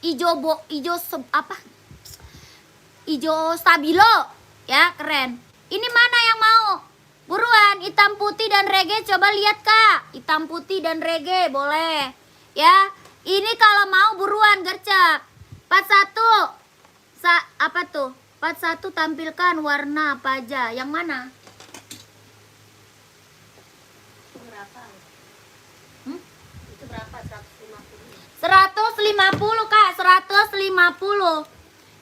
hijau apa? Hijau stabilo. Ya keren. Ini mana yang mau? Buruan, hitam putih dan reggae, coba lihat Kak. Hitam putih dan reggae, boleh. Ya, ini kalau mau buruan gercep. 41. Apa tuh? 41 tampilkan warna apa aja. Yang mana? Berapa? Itu berapa? 150. 150 Kak, 150.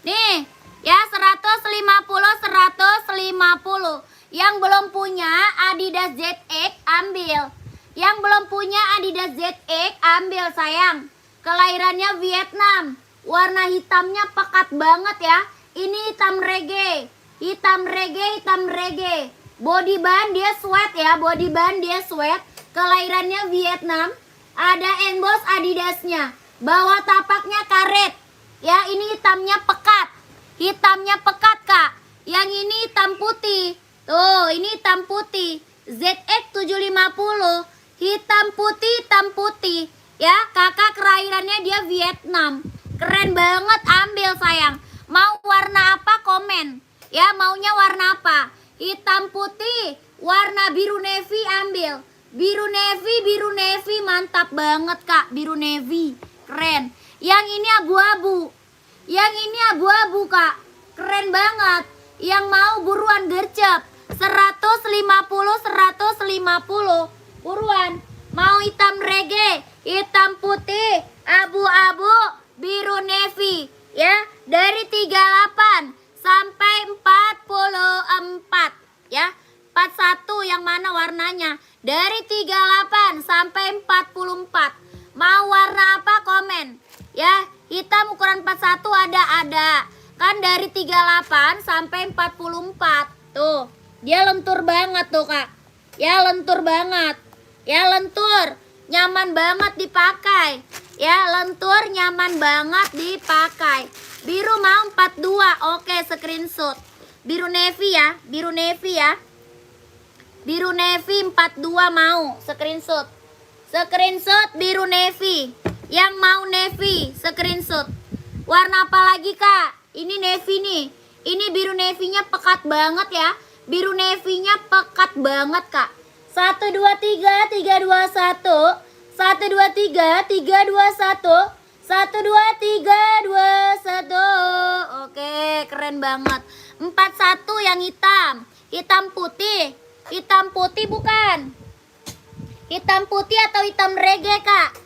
Nih, ya 150. Yang belum punya Adidas ZX ambil. Yang belum punya Adidas ZX ambil sayang. Kelahirannya Vietnam. Warna hitamnya pekat banget ya. Ini hitam reggae. Hitam reggae, hitam reggae. Body band dia sweat ya. Body band dia sweat. Kelahirannya Vietnam. Ada emboss Adidasnya. Bawah tapaknya karet. Ya ini hitamnya pekat. Hitamnya pekat Kak. Yang ini hitam putih. Tuh, ini hitam putih. ZX 750. Hitam putih. Ya, kakak kelahirannya dia Vietnam. Keren banget, ambil sayang. Mau warna apa komen. Ya, maunya warna apa? Hitam putih, warna biru navy ambil. Biru navy, mantap banget Kak. Biru navy, keren. Yang ini abu-abu. Yang ini abu-abu Kak. Keren banget. Yang mau buruan gercep. 150. Buruan. Mau hitam reggae, hitam putih, abu-abu, biru navy. Ya, dari 38 sampai 44. Ya, 41 yang mana warnanya? Dari 38 sampai 44. Mau warna apa komen? Ya, hitam ukuran 41 ada. Kan dari 38 sampai 44. Tuh. Dia lentur banget tuh Kak. Ya lentur banget. Ya lentur. Nyaman banget dipakai. Ya lentur nyaman banget dipakai. Biru mau 42. Oke screenshot. Biru navy ya. Biru navy ya. Biru navy 42 mau. Screenshot. Screenshot biru navy. Yang mau navy screenshot. Warna apa lagi Kak? Ini navy nih. Ini biru navy-nya pekat banget ya. Biru navy-nya pekat banget Kak. 1 2 3 3 2 1. 1 2 3 3 2 1. 1 2 3 2 1. Oke, keren banget. 41 yang hitam. Hitam putih. Hitam putih bukan? Hitam putih atau hitam reggae Kak?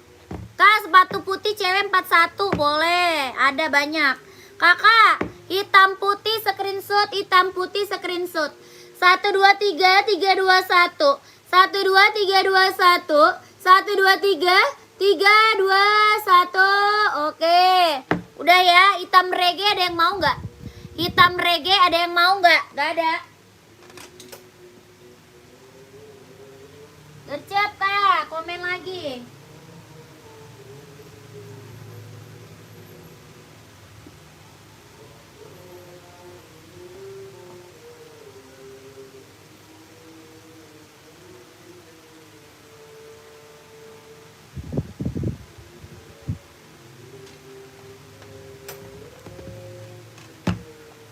Kak, sepatu putih cewek 41 boleh. Ada banyak. Kakak, hitam putih screenshot, hitam putih screenshot. 1 2 3 3 2 1. 1 2 3 2 1. 1 2 3 3 2 1. Oke. Udah ya, hitam reggae ada yang mau nggak? Hitam reggae ada yang mau nggak? Nggak ada. Gercep Kak, komen lagi.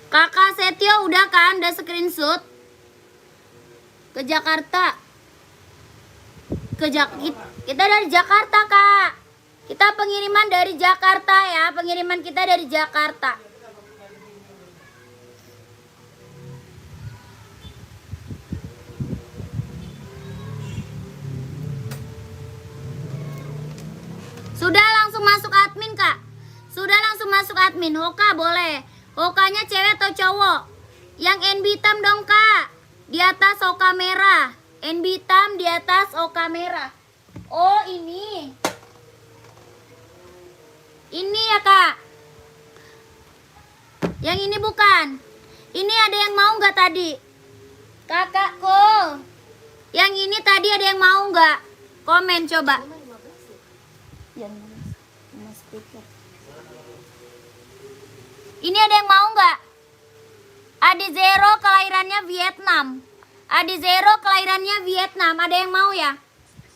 Kakak Setio udah kan? Udah screenshot? Ke Jakarta. Kita dari Jakarta Kak. Kita pengiriman dari Jakarta ya. Pengiriman kita dari Jakarta. admin Kak. Sudah langsung masuk admin. Hoka boleh. Hokanya cewek atau cowok? Yang NB hitam dong Kak. Di atas Hoka merah. NB hitam di atas Hoka merah. Oh ini. Ini ya Kak. Yang ini bukan. Ini ada yang mau nggak tadi? Kakakku. Yang ini tadi ada yang mau nggak? Komen coba. Ini ada yang mau nggak? Adi Zero kelahirannya Vietnam. Adi Zero kelahirannya Vietnam. Ada yang mau ya?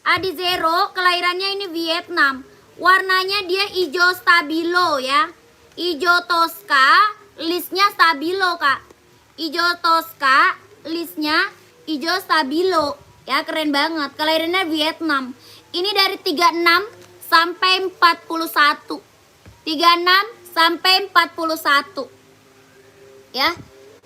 Adi Zero kelahirannya ini Vietnam. Warnanya dia hijau stabilo ya. Hijau Tosca, listnya stabilo Kak. Hijau Tosca, listnya hijau stabilo. Ya keren banget. Kelahirannya Vietnam. Ini dari 36 sampai 41. 36 sampai 41. Ya.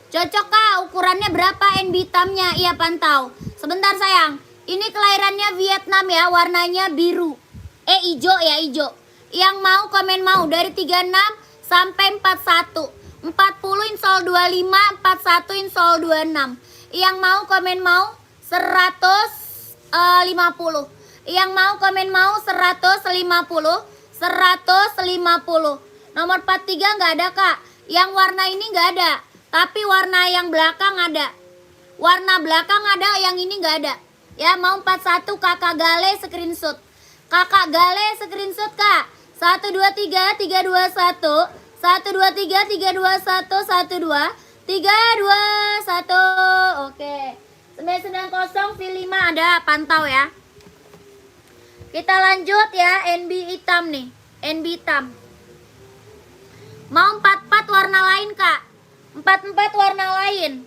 Cocok Kak, ukurannya berapa NB hitamnya? Iya pantau. Sebentar sayang. Ini kelahirannya Vietnam ya, warnanya biru. Hijau ya, hijau. Yang mau komen mau dari 36 sampai 41. 40 insol 25, 41 insol 26. Yang mau komen mau 150. Yang mau komen mau 150. 150. Nomor 43 nggak ada Kak. Yang warna ini nggak ada. Tapi warna yang belakang ada. Warna belakang ada, yang ini nggak ada. Ya mau 41 kakak Gale screenshot. Kakak Gale screenshot Kak. 1 2 3 3 2 1. 1 2 3 3 2 1 1 2 3 2 1. Oke. 990 V5 ada, pantau ya. Kita lanjut ya, NB hitam nih. NB hitam. Mau 44 warna lain Kak. 44 warna lain.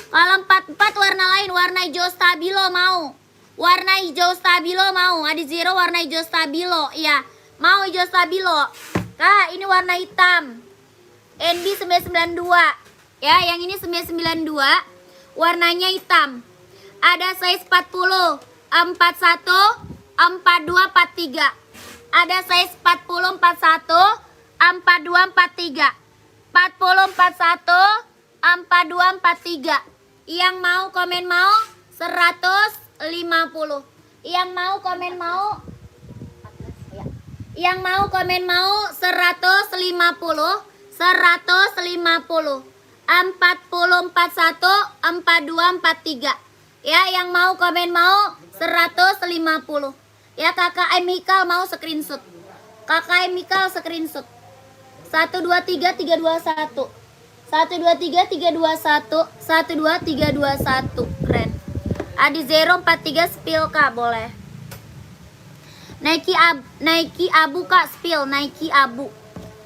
Kalau 44 warna lain, warna hijau stabilo mau. Warna hijau stabilo mau. Adi Zero warna hijau stabilo. Iya, mau hijau stabilo. Kak, ini warna hitam. NB 992. Ya, yang ini 992. Warnanya hitam. Ada size 40, 41, 42, 43. Ada size 40, 41, 42, 43. 40, 41, 42, 43. Yang mau komen mau 150. Yang mau komen mau, yang mau komen mau 150. 150. 40, 41, 42, 43. Ya, yang mau komen mau 150. Ya, kakak Emikal mau screenshot. Kakak Emikal screenshot. 1 2 3 3 2 1. 1 2 3 3 2 1. 1 2 3 2 1. Keren. Adi Zero 43 spill Kak, boleh. Nike abu Kak, spill Nike abu.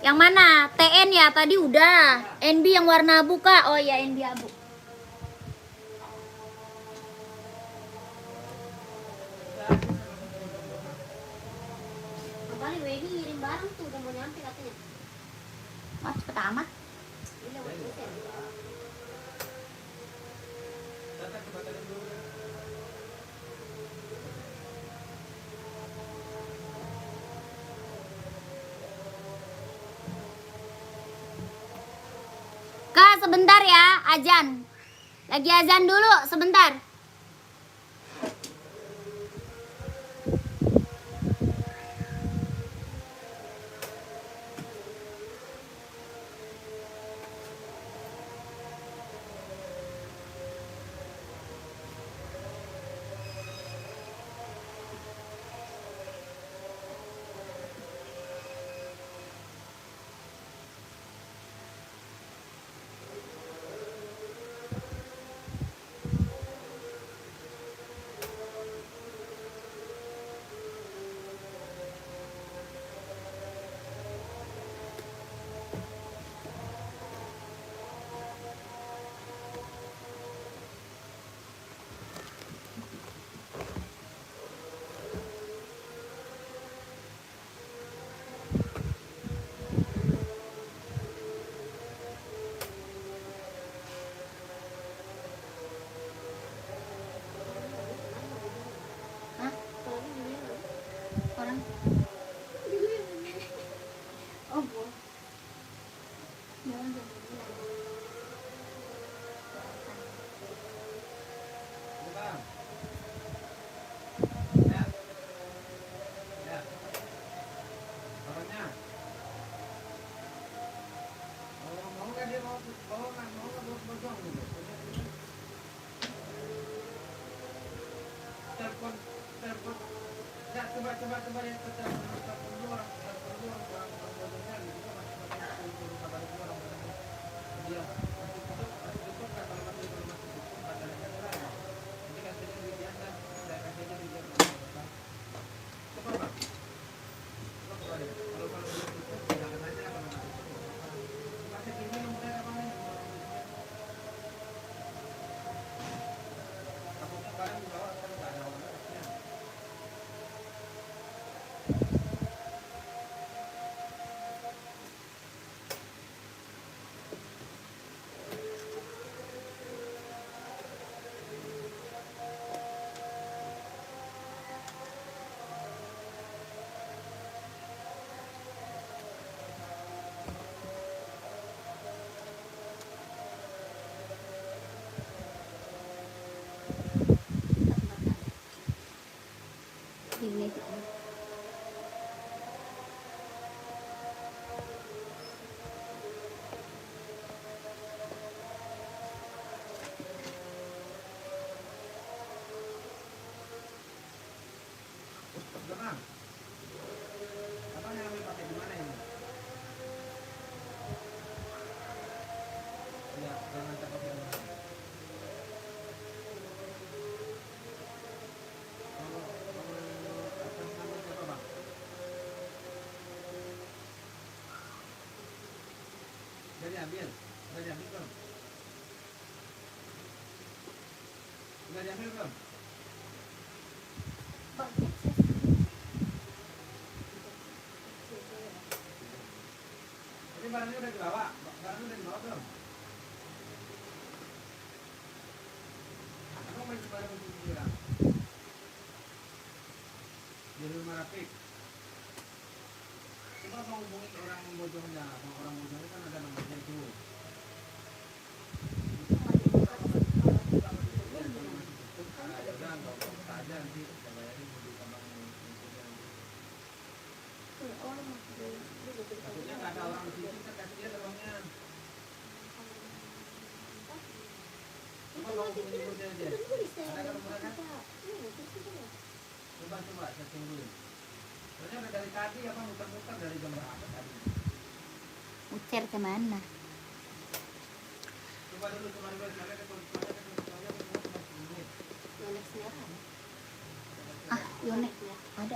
Yang mana? TN ya, tadi udah. NB yang warna abu Kak. Oh iya, NB abu. Kembali Weni ngirim barang tuh, udah mau nyampe katanya. Wah, cepet amat. Kak, sebentar ya, azan. Lagi azan dulu, sebentar. Ini. Udah diambil belum? Ini barangnya udah dibawa? Barangnya udah dibawa belum? Aku masih barang untuk dia di rumah Rafiq. Coba mau hubungi orang Bojongnya. Orang Bojongnya kan ada nomornya itu. Takutnya nggak ada orang di sini, kita kasih dia terbangnya. Coba mau hubungi ibunya aja. Ada kan nomornya kan? Coba saya tungguin. Soalnya udah dari tadi apa muter-muter dari jam berapa tadi? Muter kemana? Coba dulu kemarin ada Yonex ada.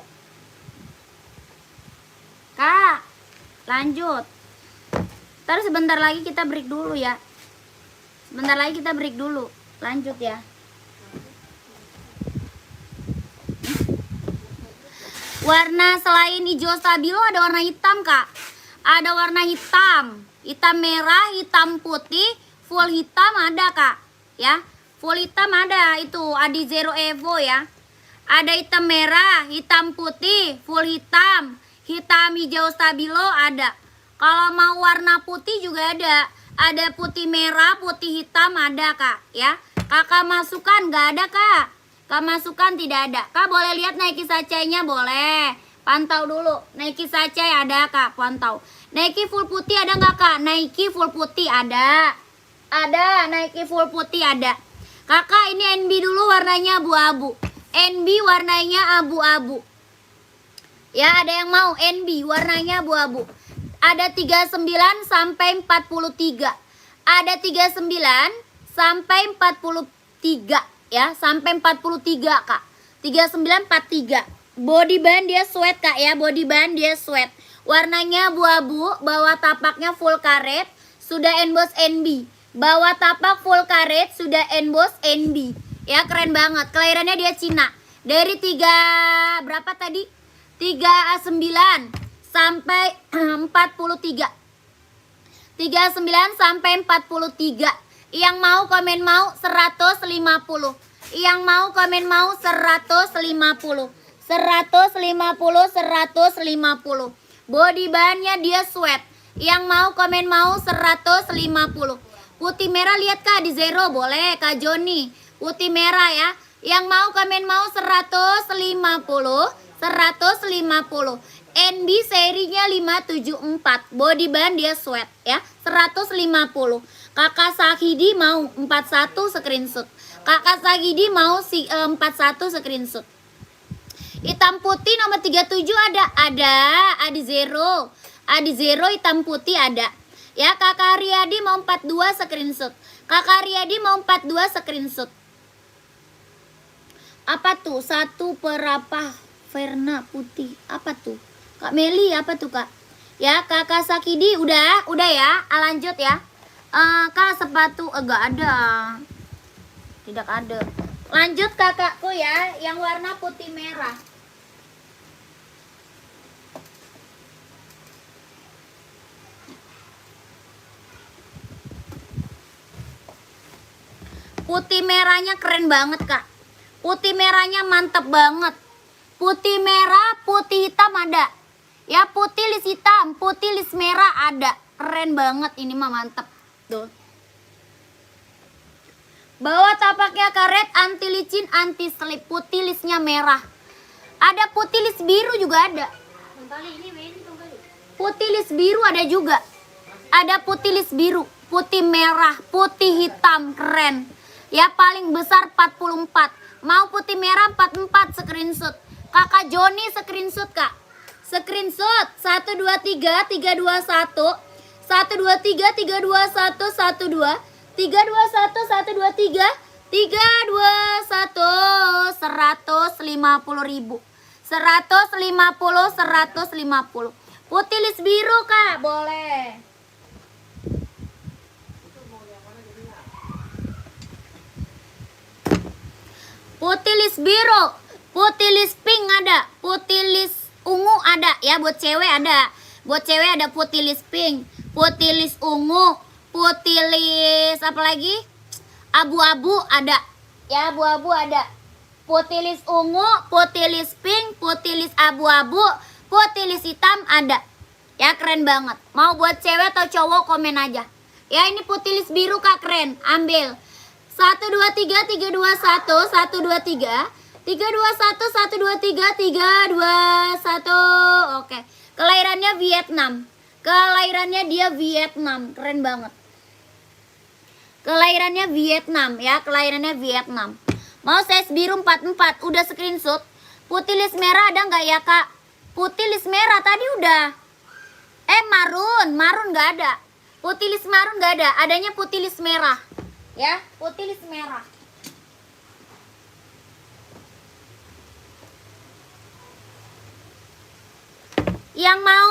Kak, lanjut. Ntar sebentar lagi kita break dulu ya. Sebentar lagi kita break dulu. Lanjut ya. Warna selain hijau stabilo ada warna hitam, Kak. Ada warna hitam, hitam merah, hitam putih, full hitam ada, Kak. Ya. Full hitam ada itu Adi Zero Evo ya. Ada hitam merah, hitam putih, full hitam, hitam hijau stabilo ada. Kalau mau warna putih juga ada. Ada putih merah, putih hitam ada, Kak, ya. Kakak masukkan nggak ada, Kak? Kak masukkan tidak ada. Kak boleh lihat Nike sachet-nya boleh. Pantau dulu. Nike sachet ada, Kak, pantau. Nike full putih ada nggak, Kak? Nike full putih ada. Ada, Nike full putih ada. Kakak ini NB dulu warnanya abu-abu. NB warnanya abu-abu. Ya, ada yang mau NB warnanya abu-abu. Ada 39 sampai 43. Ada 39 sampai 43 ya, sampai 43, Kak. 39 43. Body band dia sweat, Kak ya. Body band dia sweat. Warnanya abu-abu, bawah tapaknya full karet, sudah emboss NB. Bawah tapak full karet, sudah emboss NB. Ya, keren banget. Kelahirannya dia Cina. Dari 3 berapa tadi? 39 sampai 43. 39 sampai 43. Yang mau komen mau 150. Yang mau komen mau 150. 150 150. Body bahannya dia sweat. Yang mau komen mau 150. Putih merah lihat Kak di zero boleh Kak Joni. Putih merah ya. Yang mau komen mau 150. 150. NB serinya 574. Body band dia sweat ya. 150. Kakak Sakidi mau 41 screenshot. Kakak Sakidi mau 41 screenshot. Hitam putih nomor 37 ada. Adi zero. Adi zero hitam putih ada. Ya, Kakak Riyadi mau 42 screenshot. Kakak Riyadi mau 42 screenshot. Apa tuh? Satu perapa Verna putih. Apa tuh? Kak Meli apa tuh, Kak? Ya, Kakak Sakidi udah ya. Lanjut ya. Kak sepatu enggak ada. Tidak ada. Lanjut kakakku ya, yang warna putih merah. Putih merahnya keren banget Kak. Putih merahnya mantep banget. Putih merah, putih hitam ada. Ya putih lis hitam, putih lis merah ada. Keren banget ini mah mantep. Tuh. Bawa tapaknya karet, anti licin, anti slip. Putih lisnya merah. Ada putih lis biru juga ada. Putih lis biru ada juga. Ada putih lis biru, putih merah, putih hitam, keren. Ya paling besar 44. Mau putih merah 44 screenshot. Kakak Joni screenshot Kak. Screenshot 123 321 123 321 12 321 123 321 150.000 150. Putih lis biru Kak, boleh. Putih lis biru, putih lis pink ada, putih lis ungu ada ya, buat cewek ada. Buat cewek ada putih lis pink, putih lis ungu, putih lis apa lagi? Abu-abu ada. Ya, abu-abu ada. Putih lis ungu, putih lis pink, putih lis abu-abu, putih lis hitam ada. Ya, keren banget. Mau buat cewek atau cowok komen aja. Ya, ini putih lis biru Kak, keren. Ambil. 123 321 123 321 123 321. Oke. Kelahirannya Vietnam. Kelahirannya dia Vietnam. Keren banget. Kelahirannya Vietnam ya, kelahirannya Vietnam. Mau size biru 44, udah screenshot. Putih lis merah ada nggak ya Kak? Putih lis merah tadi udah. Marun nggak ada. Putih lis marun nggak ada, adanya putih lis merah. Ya, putih lis merah. Yang mau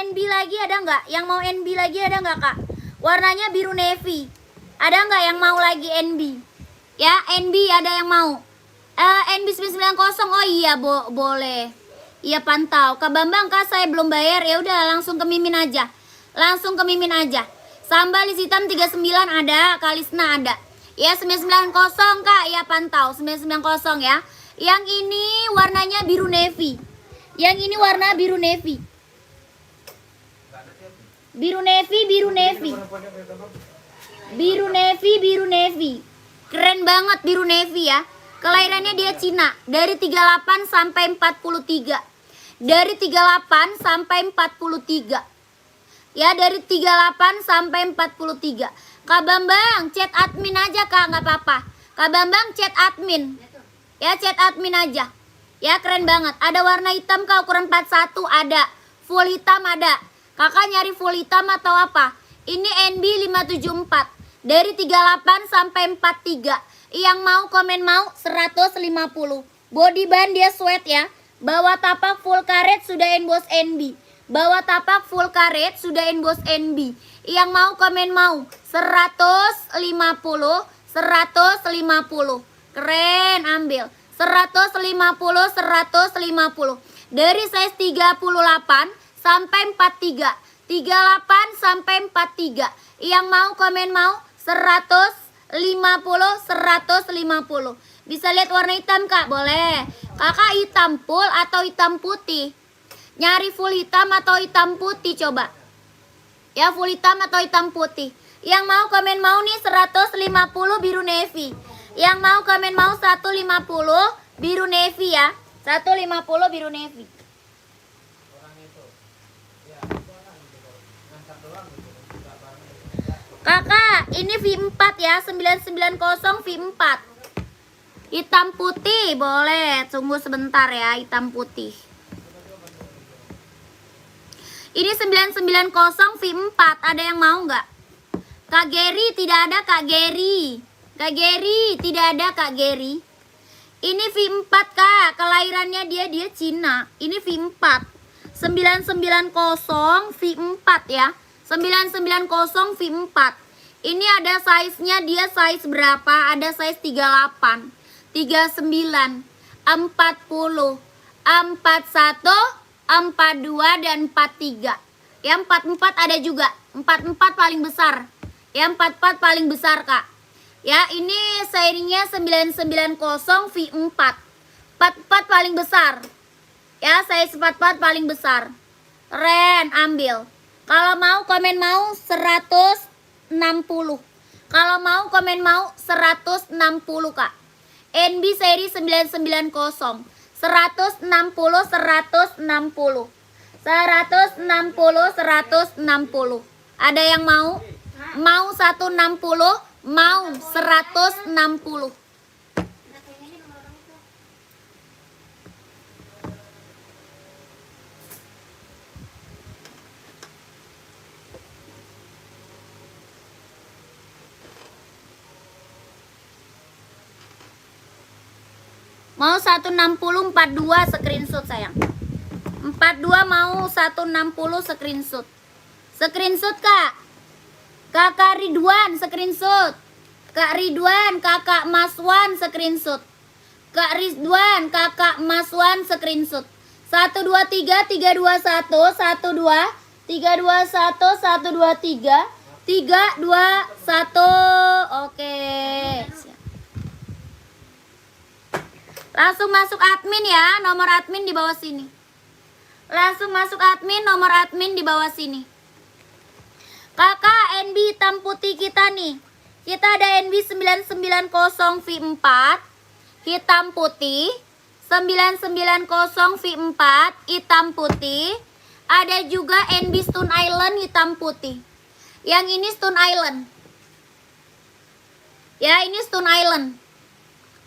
NB lagi ada nggak? Yang mau NB lagi ada nggak Kak? Warnanya biru navy. Ada nggak yang mau lagi NB? Ya, NB ada yang mau. NB 990. Oh iya, boleh. Iya pantau. Kak Bambang Kak saya belum bayar. Ya udah langsung ke Mimin aja. Langsung ke Mimin aja. Sambal lis hitam 39 ada, Kalisna ada. Ya 990 Kak, ya pantau 990 ya. Yang ini warnanya biru navy. Yang ini warna biru navy. Biru navy, biru navy. Biru navy, biru navy. Keren banget biru navy ya. Kelahirannya dia Cina, dari 38 sampai 43. Dari 38 sampai 43. Ya dari 38 sampai 43. Kak Bambang chat admin aja Kak, nggak apa-apa. Kak Bambang chat admin. Ya chat admin aja. Ya keren banget. Ada warna hitam Kak, ukuran 41 ada. Full hitam ada. Kakak nyari full hitam atau apa? Ini NB 574. Dari 38 sampai 43. Yang mau komen mau 150. Body band dia sweat ya. Bawa tapak full karet sudah emboss NB. Bawa tapak full karet sudah emboss NB. Yang mau komen mau 150. Keren, ambil 150. Dari size 38 sampai 43. 38 sampai 43. Yang mau komen mau 150. Bisa lihat warna hitam Kak? Boleh. Kakak hitam full atau hitam putih? Nyari full hitam atau hitam putih coba? Ya full hitam atau hitam putih. Yang mau komen mau nih 150 biru navy. Yang mau komen mau 150 biru navy ya. 150 biru navy. Kakak, ini V4 ya, 990 V4. Hitam putih boleh. Tunggu sebentar ya, hitam putih. Ini 990 V4. Ada yang mau nggak? Kak Geri tidak ada Kak Geri. Kak Geri tidak ada Kak Geri. Ini V4 Kak, kelahirannya dia Cina. Ini V4. 990 V4 ya. 990 V4. Ini ada size-nya, dia size berapa? Ada size 38, 39, 40, 41, 42 dan 43. Yang 44 ada juga. 44 paling besar. Yang 44 paling besar Kak. Ya, ini serinya 990 V4. 44 paling besar. Ya, size 44 paling besar. Keren, ambil. Kalau mau komen mau 160. Kalau mau komen mau 160 Kak. NB seri 990. 160, 160. 160. Ada yang mau? Mau 160, mau 160. Mau 160 42 screenshot sayang. 42 mau 160 screenshot. Screenshot Kak. Kakak Ridwan screenshot. Kak Ridwan, Kakak Maswan screenshot. Kak Ridwan, Kakak Maswan screenshot. 1 2 3 3 2 1 1 2 3 2 1 1 2 3 3 2 1. Oke. Langsung masuk admin ya, nomor admin di bawah sini. Langsung masuk admin, nomor admin di bawah sini. Kakak, NB hitam putih kita nih. Kita ada NB 990 V4 hitam putih. 990 V4 hitam putih. Ada juga NB Stone Island hitam putih. Yang ini Stone Island. Ya, ini Stone Island.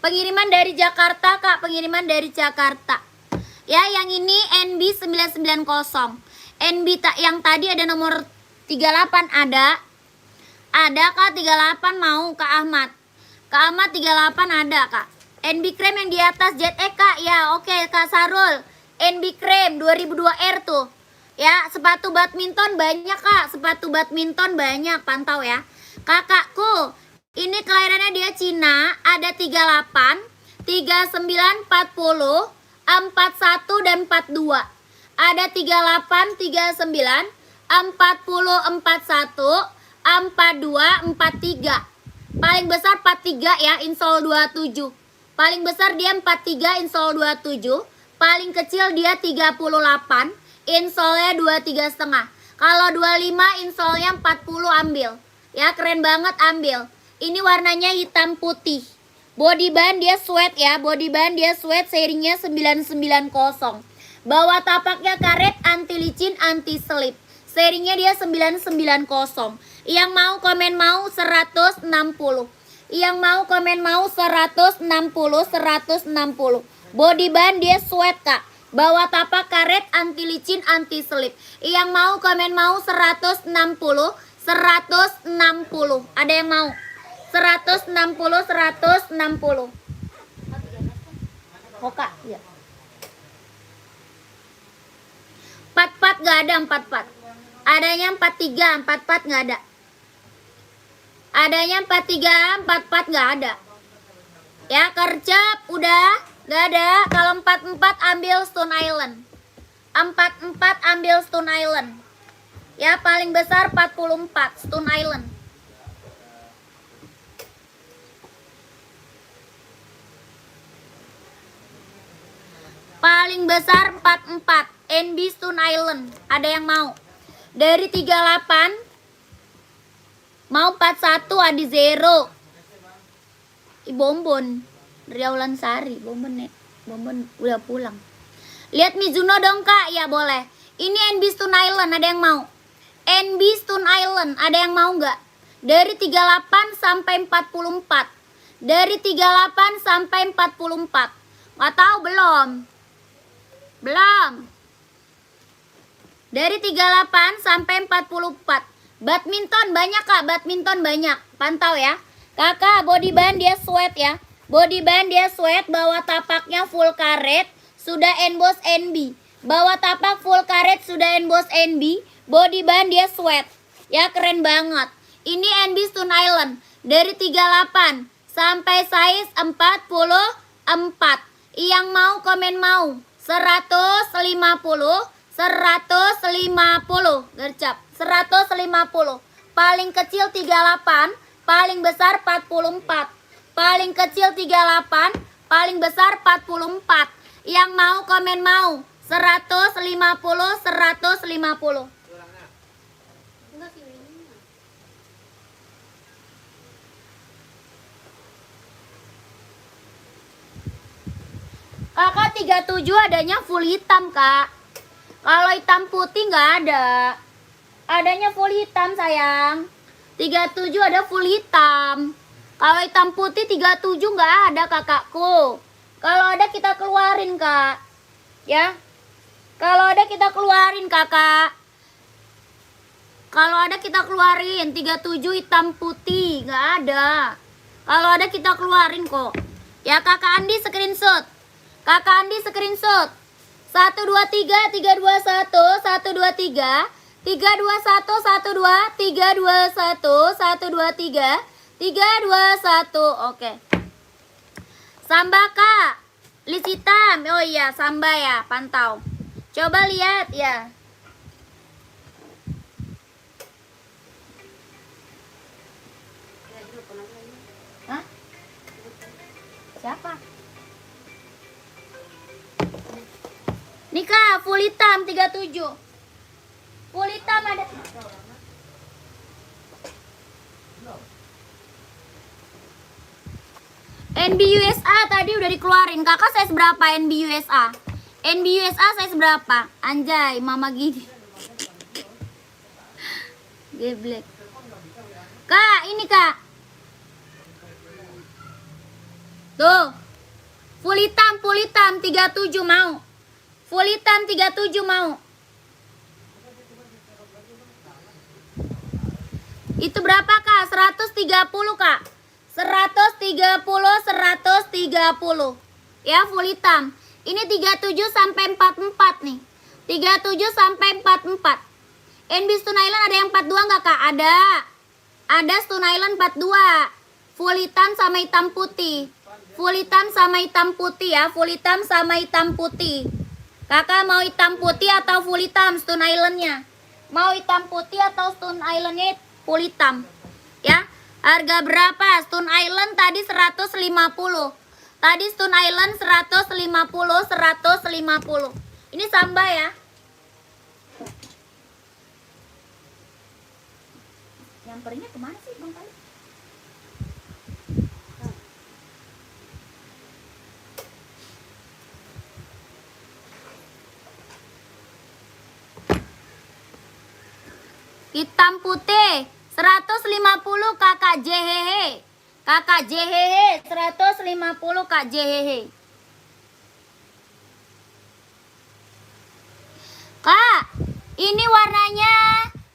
Pengiriman dari Jakarta Kak, pengiriman dari Jakarta. Ya, yang ini NB 990. NB yang tadi ada nomor 38 ada. Ada Kak 38 mau Kak Ahmad. Kak Ahmad 38 ada Kak. NB Krem yang di atas ZX Kak. Ya, oke Kak Sarul. NB Krem 2002R tuh. Ya, sepatu badminton banyak Kak. Sepatu badminton banyak, pantau ya. Kakakku, ini kelahirannya dia Cina, ada 38, 39, 40, 41 dan 42. Ada 38, 39, 40, 41, 42, 43. Paling besar 43 ya, insol 27. Paling besar dia 43, insol 27. Paling kecil dia 38, insolnya 23,5. Kalau 25 insolnya 40 ambil. Ya, keren banget ambil. Ini warnanya hitam putih. Body band dia sweat ya, body band dia sweat serinya 990. Bawah tapaknya karet, anti licin, anti selip. Serinya dia 990. Yang mau komen mau 160. Yang mau komen mau 160, 160. Body band dia sweat Kak. Bawah tapak karet, anti licin, anti selip. Yang mau komen mau 160, 160. Ada yang mau? 160, 160. Oka, iya. 44 gak ada, 44. Adanya 43, 44 gak ada. Adanya 43, 44 gak ada. Ya, kercep udah gak ada. Kalau 44 ambil Stone Island. 44 ambil Stone Island. Ya, paling besar 44 Stone Island. Paling besar 44 NB Stone Island. Ada yang mau? Dari 38 mau 41 Adi Zero. Bombon dari Aulan Sari. Bombon udah pulang. Lihat Mizuno dong Kak. Ya boleh. Ini NB Stone Island, ada yang mau? NB Stone Island, ada yang mau nggak? Dari 38 sampai 44. Dari 38 sampai 44. Nggak tahu belum? Belum. Dari 38 sampai 44. Badminton banyak Kak, badminton banyak. Pantau ya. Kakak body band dia sweat ya. Body band dia sweat, bawah tapaknya full karet, sudah emboss NB. Bawah tapak full karet sudah emboss NB, body band dia sweat. Ya keren banget. Ini NB Stone Island dari 38 sampai size 44. Yang mau komen mau 150, 150 gercap 150. Paling kecil 38, paling besar 44. Paling kecil 38, paling besar 44. Yang mau komen mau 150, 150. Kakak 37 adanya full hitam Kak. Kalau hitam putih nggak ada. Adanya full hitam sayang. 37 ada full hitam. Kalau hitam putih 37 nggak ada kakakku. Kalau ada kita keluarin Kak. Ya. Kalau ada kita keluarin kakak. Kalau ada kita keluarin. 37 hitam putih nggak ada. Kalau ada kita keluarin kok. Ya kakak Andi screenshot. Kakak Andi screenshot 123 321 123 321 12 321 123 321. Oke. Samba Kak. List hitam. Oh iya, Samba ya, pantau. Coba lihat ya. Hah? Siapa? Nih Kak, full hitam 37. Full hitam ada. NB USA tadi udah dikeluarin. Kakak size berapa NB USA? NB USA size berapa? Anjay, mama gini. Geblek. Kak, ini Kak. Tuh. Full hitam 37 mau. Full hitam 37 mau. Itu berapa Kak? 130 Kak. 130, 130. Ya full hitam. Ini 37 sampai 44 nih. 37 sampai 44. NB Stone Island ada yang 42 nggak Kak? Ada. Ada Stone Island 42. Full hitam sama hitam putih. Full hitam sama hitam putih ya. Full hitam sama hitam putih. Kakak mau hitam putih atau full hitam Stone Islandnya? Mau hitam putih atau Stone Islandnya full hitam? Ya, harga berapa? Stone Island tadi 150. Tadi Stone Island 150, 150. Ini Samba ya. Yang perinya kemana sih Bang Kali? Hitam putih 150 kakak JHH. Kakak JHH 150 kak JHH. Kak, ini warnanya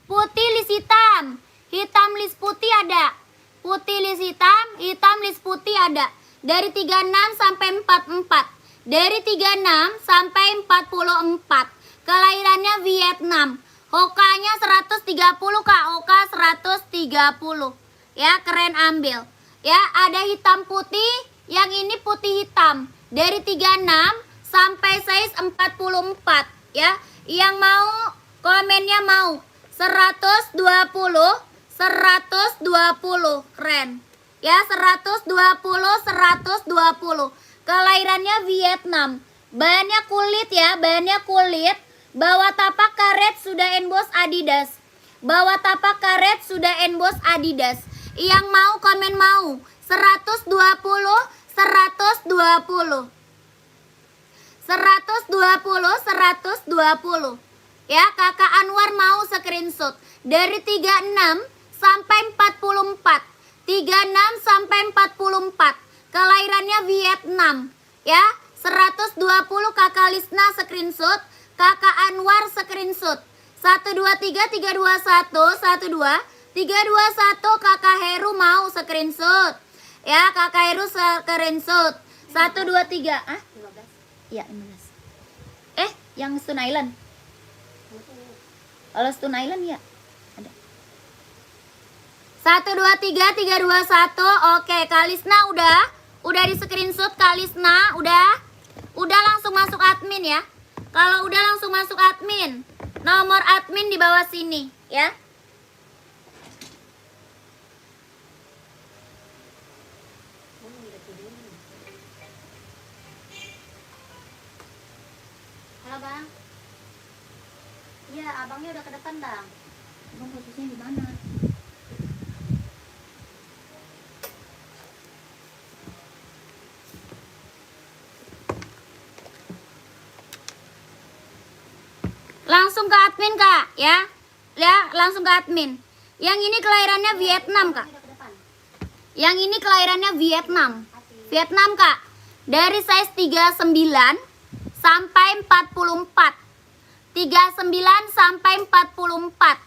putih list hitam. Hitam list putih ada. Putih list hitam list putih ada. Dari 36 sampai 44. Dari 36 sampai 44. Kelahirannya Vietnam. Hokanya 130 Kak, Hoka 130. Ya, keren ambil. Ya, ada hitam putih, yang ini putih hitam. Dari 36 sampai size 44 ya. Yang mau komennya mau 120, 120. Keren. Ya, 120, 120. Kelahirannya Vietnam. Bahannya kulit ya, bahannya kulit. Bawah tapak karet sudah emboss Adidas. Bawah tapak karet sudah emboss Adidas. Yang mau komen mau. 120, 120. 120, 120. Ya, Kakak Anwar mau screenshot dari 36 sampai 44. 36 sampai 44. Kelahirannya Vietnam. Ya, 120 Kakak Lisna screenshot, Kakak Anwar screenshot. 123 321 12 321 Kakak Heru mau screenshot. Ya, Kakak Heru screenshot. 123. Ah? 15. Iya, 15. Yang Stone Island. Kalau Stone Island ya ada. 123 321. Oke, Kalisna udah di screenshot. Kalisna udah langsung masuk admin ya. Kalau udah langsung masuk admin. Nomor admin di bawah sini ya. Halo Bang. Iya, abangnya udah ke depan Bang. Abang posisinya di mana? Langsung ke admin Kak ya. Ya, langsung ke admin. Yang ini kelahirannya Vietnam Kak. Yang ini kelahirannya Vietnam. Vietnam Kak. Dari size 39 sampai 44. 39 sampai 44.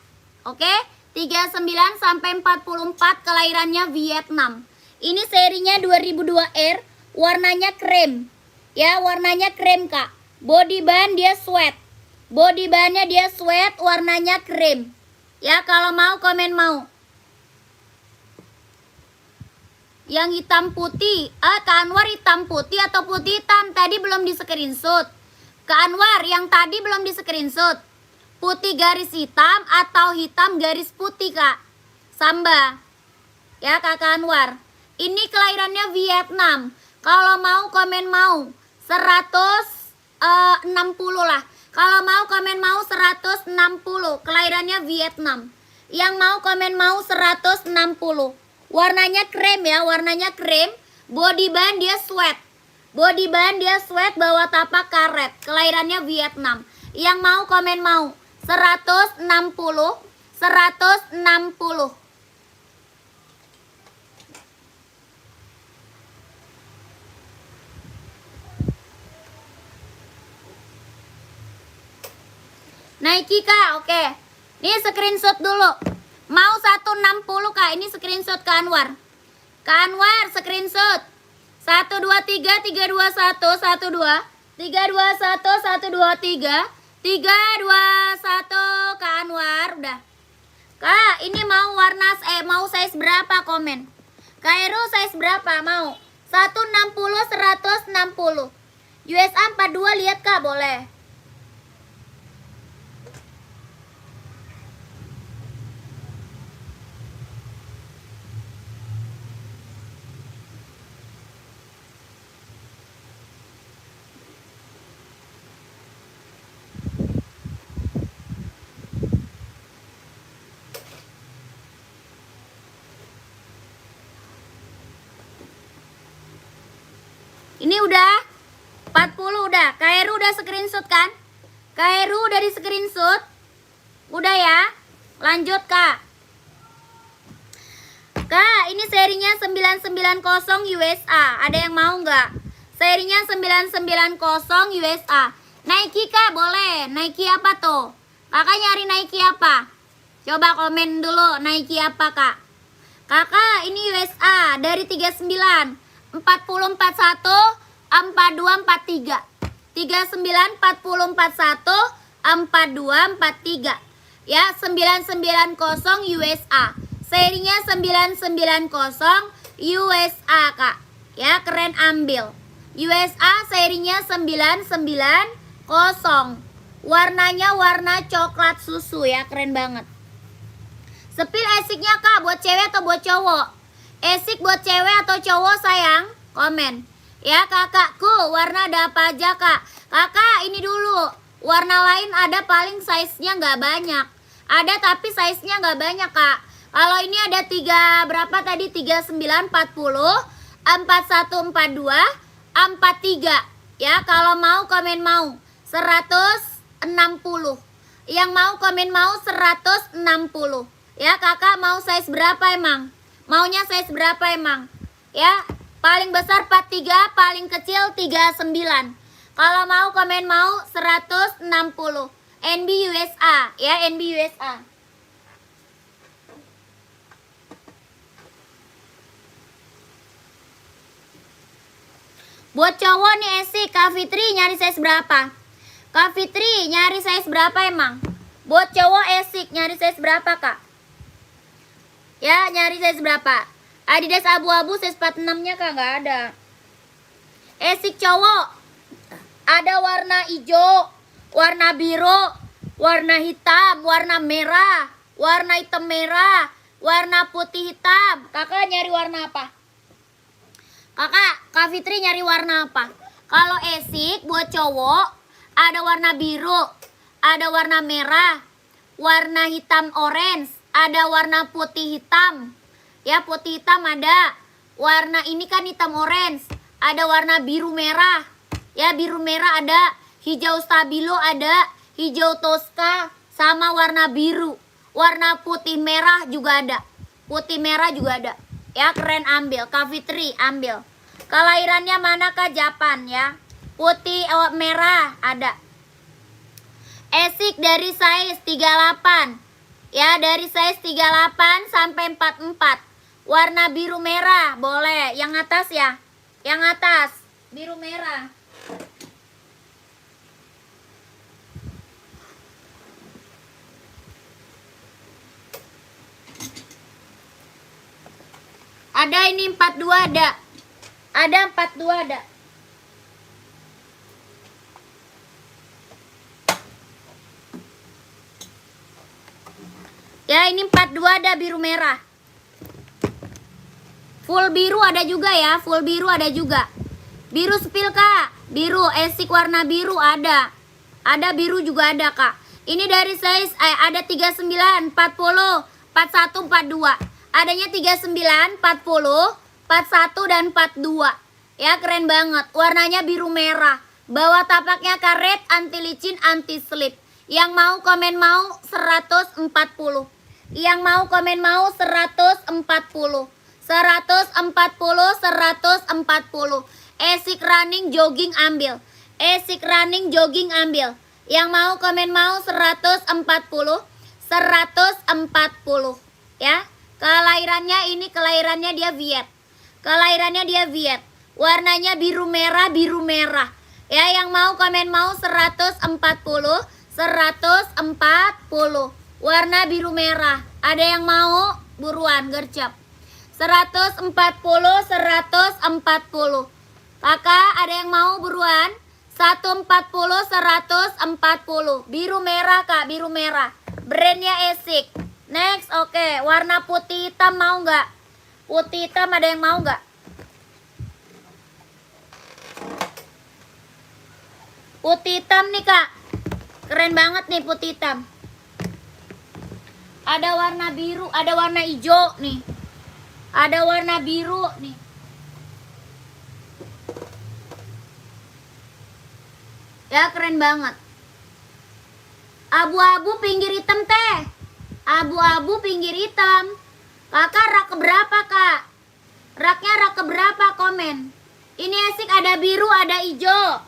Oke? 39 sampai 44 kelahirannya Vietnam. Ini serinya 2002R, warnanya krem. Ya, warnanya krem Kak. Body band dia sweat. Body bandnya dia sweat, warnanya krem. Ya, kalau mau komen mau. Yang hitam putih, Kak Anwar hitam putih atau putih hitam? Tadi belum di screenshot. Kak Anwar, yang tadi belum di screenshot. Putih garis hitam atau hitam garis putih Kak. Samba. Ya, Kakak Anwar. Ini kelahirannya Vietnam. Kalau mau komen mau. 160 lah. Kalau mau komen mau 160. Kelahirannya Vietnam. Yang mau komen mau 160. Warnanya krem ya, warnanya krem. Body band dia sweat. Body band dia sweat, bawah tapak karet. Kelahirannya Vietnam. Yang mau komen mau 160. 160. Nike Kak, oke. Ini screenshot dulu. Mau 160 Kak, ini screenshot Kak Anwar. Kak Anwar screenshot. 123 321 12 321 123 321 Kak Anwar udah. Kak, ini mau warna mau size berapa komen? Kak Heru size berapa mau? 160 160. USA 42 lihat Kak, boleh. Ini udah 40 udah. Kak Heru udah screenshot kan? Kak Heru udah di screenshot. Udah ya. Lanjut Kak. Kak, ini serinya 990 USA. Ada yang mau nggak? Serinya 990 USA. Nike Kak, boleh. Nike apa tuh? Kakak nyari Nike apa? Coba komen dulu Nike apa Kak. Kakak, ini USA dari 39 40 41 42 43 39 40 41 42 43 ya, 990 USA. Serinya 990 USA Kak. Ya, keren ambil. USA serinya 990. Warnanya warna coklat susu ya, keren banget. Sepil esiknya Kak, buat cewek atau buat cowok? Esik buat cewek atau cowok sayang? Komen. Ya kakakku, warna ada apa aja Kak? Kakak ini dulu. Warna lain ada paling size-nya nggak banyak. Ada tapi size-nya nggak banyak, Kak. Kalau ini ada 3 berapa tadi? 39, 40, 4142, 43. Ya, kalau mau komen mau 160. Yang mau komen mau 160. Ya, Kakak mau size berapa emang? Maunya size berapa emang? Ya, paling besar 43, paling kecil 39. Kalau mau komen mau 160. NB USA, ya, NB USA. Buat cowok nih Esik, Kak Fitri nyari size berapa? Kak Fitri nyari size berapa emang? Buat cowok Esik nyari size berapa, Kak? Ya, nyari size berapa? Adidas abu-abu size 46-nya Kak nggak ada. Esik cowok ada warna hijau, warna biru, warna hitam, warna merah, warna hitam merah, warna putih hitam. Kakak nyari warna apa? Kak Fitri nyari warna apa? Kalau Esik buat cowok ada warna biru, ada warna merah, warna hitam orange, ada warna putih hitam. Ya, putih hitam ada. Warna ini kan hitam orange, ada warna biru merah. Ya, biru merah ada, hijau stabilo ada, hijau Tosca sama warna biru. Warna putih merah juga ada. Putih merah juga ada. Ya, keren, ambil. Kak Fitri ambil. Kelahirannya mana, Kak? Japan ya. Putih merah ada. Esik dari size 38. Ya, dari size 38 sampai 44. Warna biru merah boleh. Yang atas ya. Yang atas biru merah. Ada ini 42 ada. Ada 42 ada. Ya, ini 42 ada biru merah. Full biru ada juga ya, full biru ada juga. Biru spill, Kak. Biru Esik warna biru ada. Ada biru juga ada, Kak. Ini dari size ada 39, 40, 41, 42. Adanya 39, 40, 41 dan 42. Ya, keren banget. Warnanya biru merah. Bawah tapaknya karet, anti licin, anti slip. Yang mau komen mau 140. Yang mau komen mau 140. 140, 140. Esik running jogging ambil. Esik running jogging ambil. Yang mau komen mau 140. 140. Ya. Kelahirannya ini kelahirannya dia Viet. Kelahirannya dia Viet. Warnanya biru merah, biru merah. Ya, yang mau komen mau 140. 140. Warna biru merah. Ada yang mau? Buruan, gercep. 140, 140. Kakak, ada yang mau buruan? 140, 140. Biru merah, Kak, biru merah. Brandnya Esik. Next, oke. Warna putih hitam mau nggak? Putih hitam ada yang mau nggak? Putih hitam nih, Kak. Keren banget nih putih hitam. Ada warna biru, ada warna hijau nih. Ada warna biru nih. Ya, keren banget. Abu-abu pinggir hitam, teh. Abu-abu pinggir hitam. Kakak rak keberapa, Kak? Raknya rak keberapa? Komen. Ini Esik ada biru, ada hijau.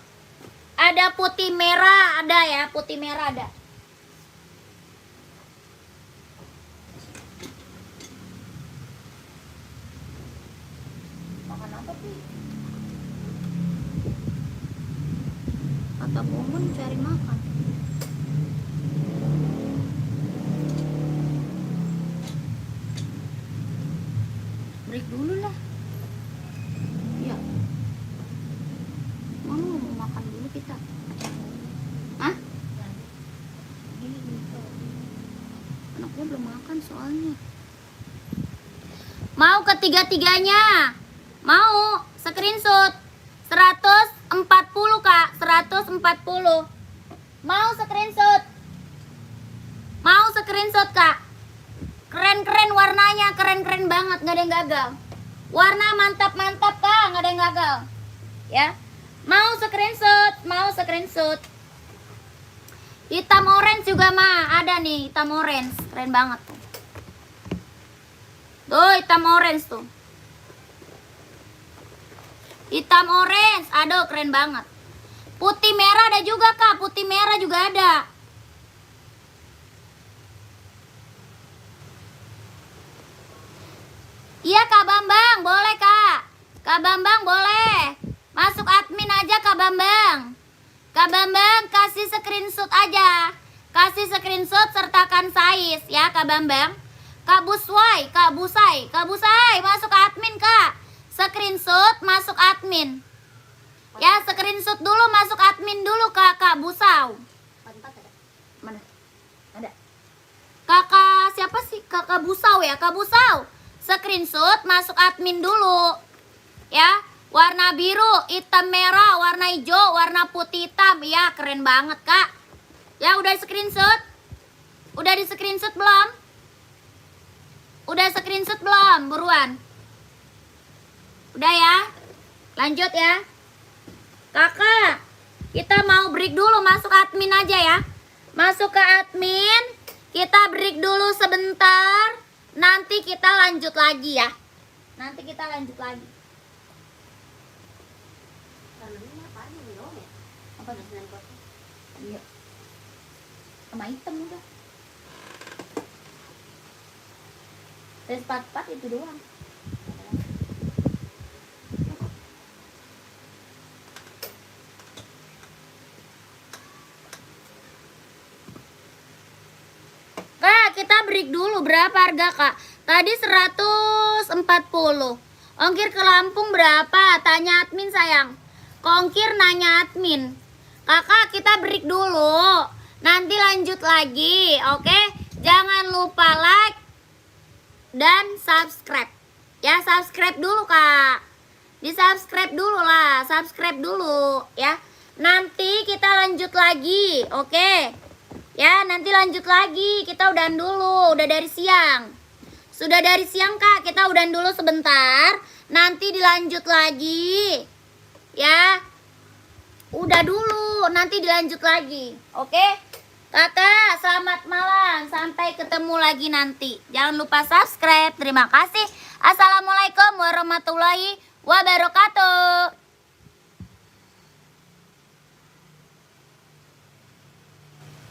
Ada putih merah, ada ya. Putih merah ada. Makan apa, Pi? Kata Momen cari makan. Break dulu lah. Ya. Mau makan dulu kita. Hah? Anaknya belum makan soalnya. Mau ketiga-tiganya? Mau screenshot 140, Kak. 140. Mau screenshot? Mau screenshot kak? Keren-keren warnanya, keren-keren banget, nggak ada yang gagal. Warna mantap-mantap kak, nggak ada yang gagal. Ya, mau screenshot, mau screenshot. Hitam orange juga mah ada nih, hitam orange, keren banget tuh. Tuh hitam orange tuh. Hitam orange, aduh keren banget. Putih merah ada juga kak, putih merah juga ada. Iya Kak Bambang, boleh Kak. Kak Bambang boleh. Masuk admin aja Kak Bambang. Kak Bambang kasih screenshot aja. Kasih screenshot sertakan size ya Kak Bambang. Kak Buswai, Kak Busai, Kak Busai masuk admin Kak. Screenshot masuk admin. Ya screenshot dulu masuk admin dulu Kak Busau. Mana? Ada. Kakak siapa sih? Kakak Busau ya, Kak Busau. Screenshot masuk admin dulu. Ya, warna biru, hitam merah, warna hijau, warna putih hitam. Ya, keren banget, Kak. Ya, udah screenshot? Udah di screenshot belum? Udah screenshot belum? Buruan. Udah ya? Lanjut ya. Kakak, kita mau break dulu, masuk admin aja ya. Masuk ke admin, kita break dulu sebentar. Nanti kita lanjut lagi ya. Nanti kita lanjut lagi. Apa iya. Sama hitam udah. Tes 44 itu doang. Kak, kita break dulu. Berapa harga, Kak? Tadi 140. Ongkir ke Lampung berapa? Tanya admin, sayang. Ongkir nanya admin. Kakak, kita break dulu. Nanti lanjut lagi, oke? Jangan lupa like dan subscribe. Ya, subscribe dulu, Kak. Di-subscribe dulu lah, subscribe dulu ya. Nanti kita lanjut lagi, oke? Ya, nanti lanjut lagi. Kita udahan dulu, udah dari siang. Sudah dari siang, Kak. Kita udahan dulu sebentar. Nanti dilanjut lagi. Ya. Udah dulu, nanti dilanjut lagi. Oke? Kakak, selamat malam. Sampai ketemu lagi nanti. Jangan lupa subscribe. Terima kasih. Assalamualaikum warahmatullahi wabarakatuh.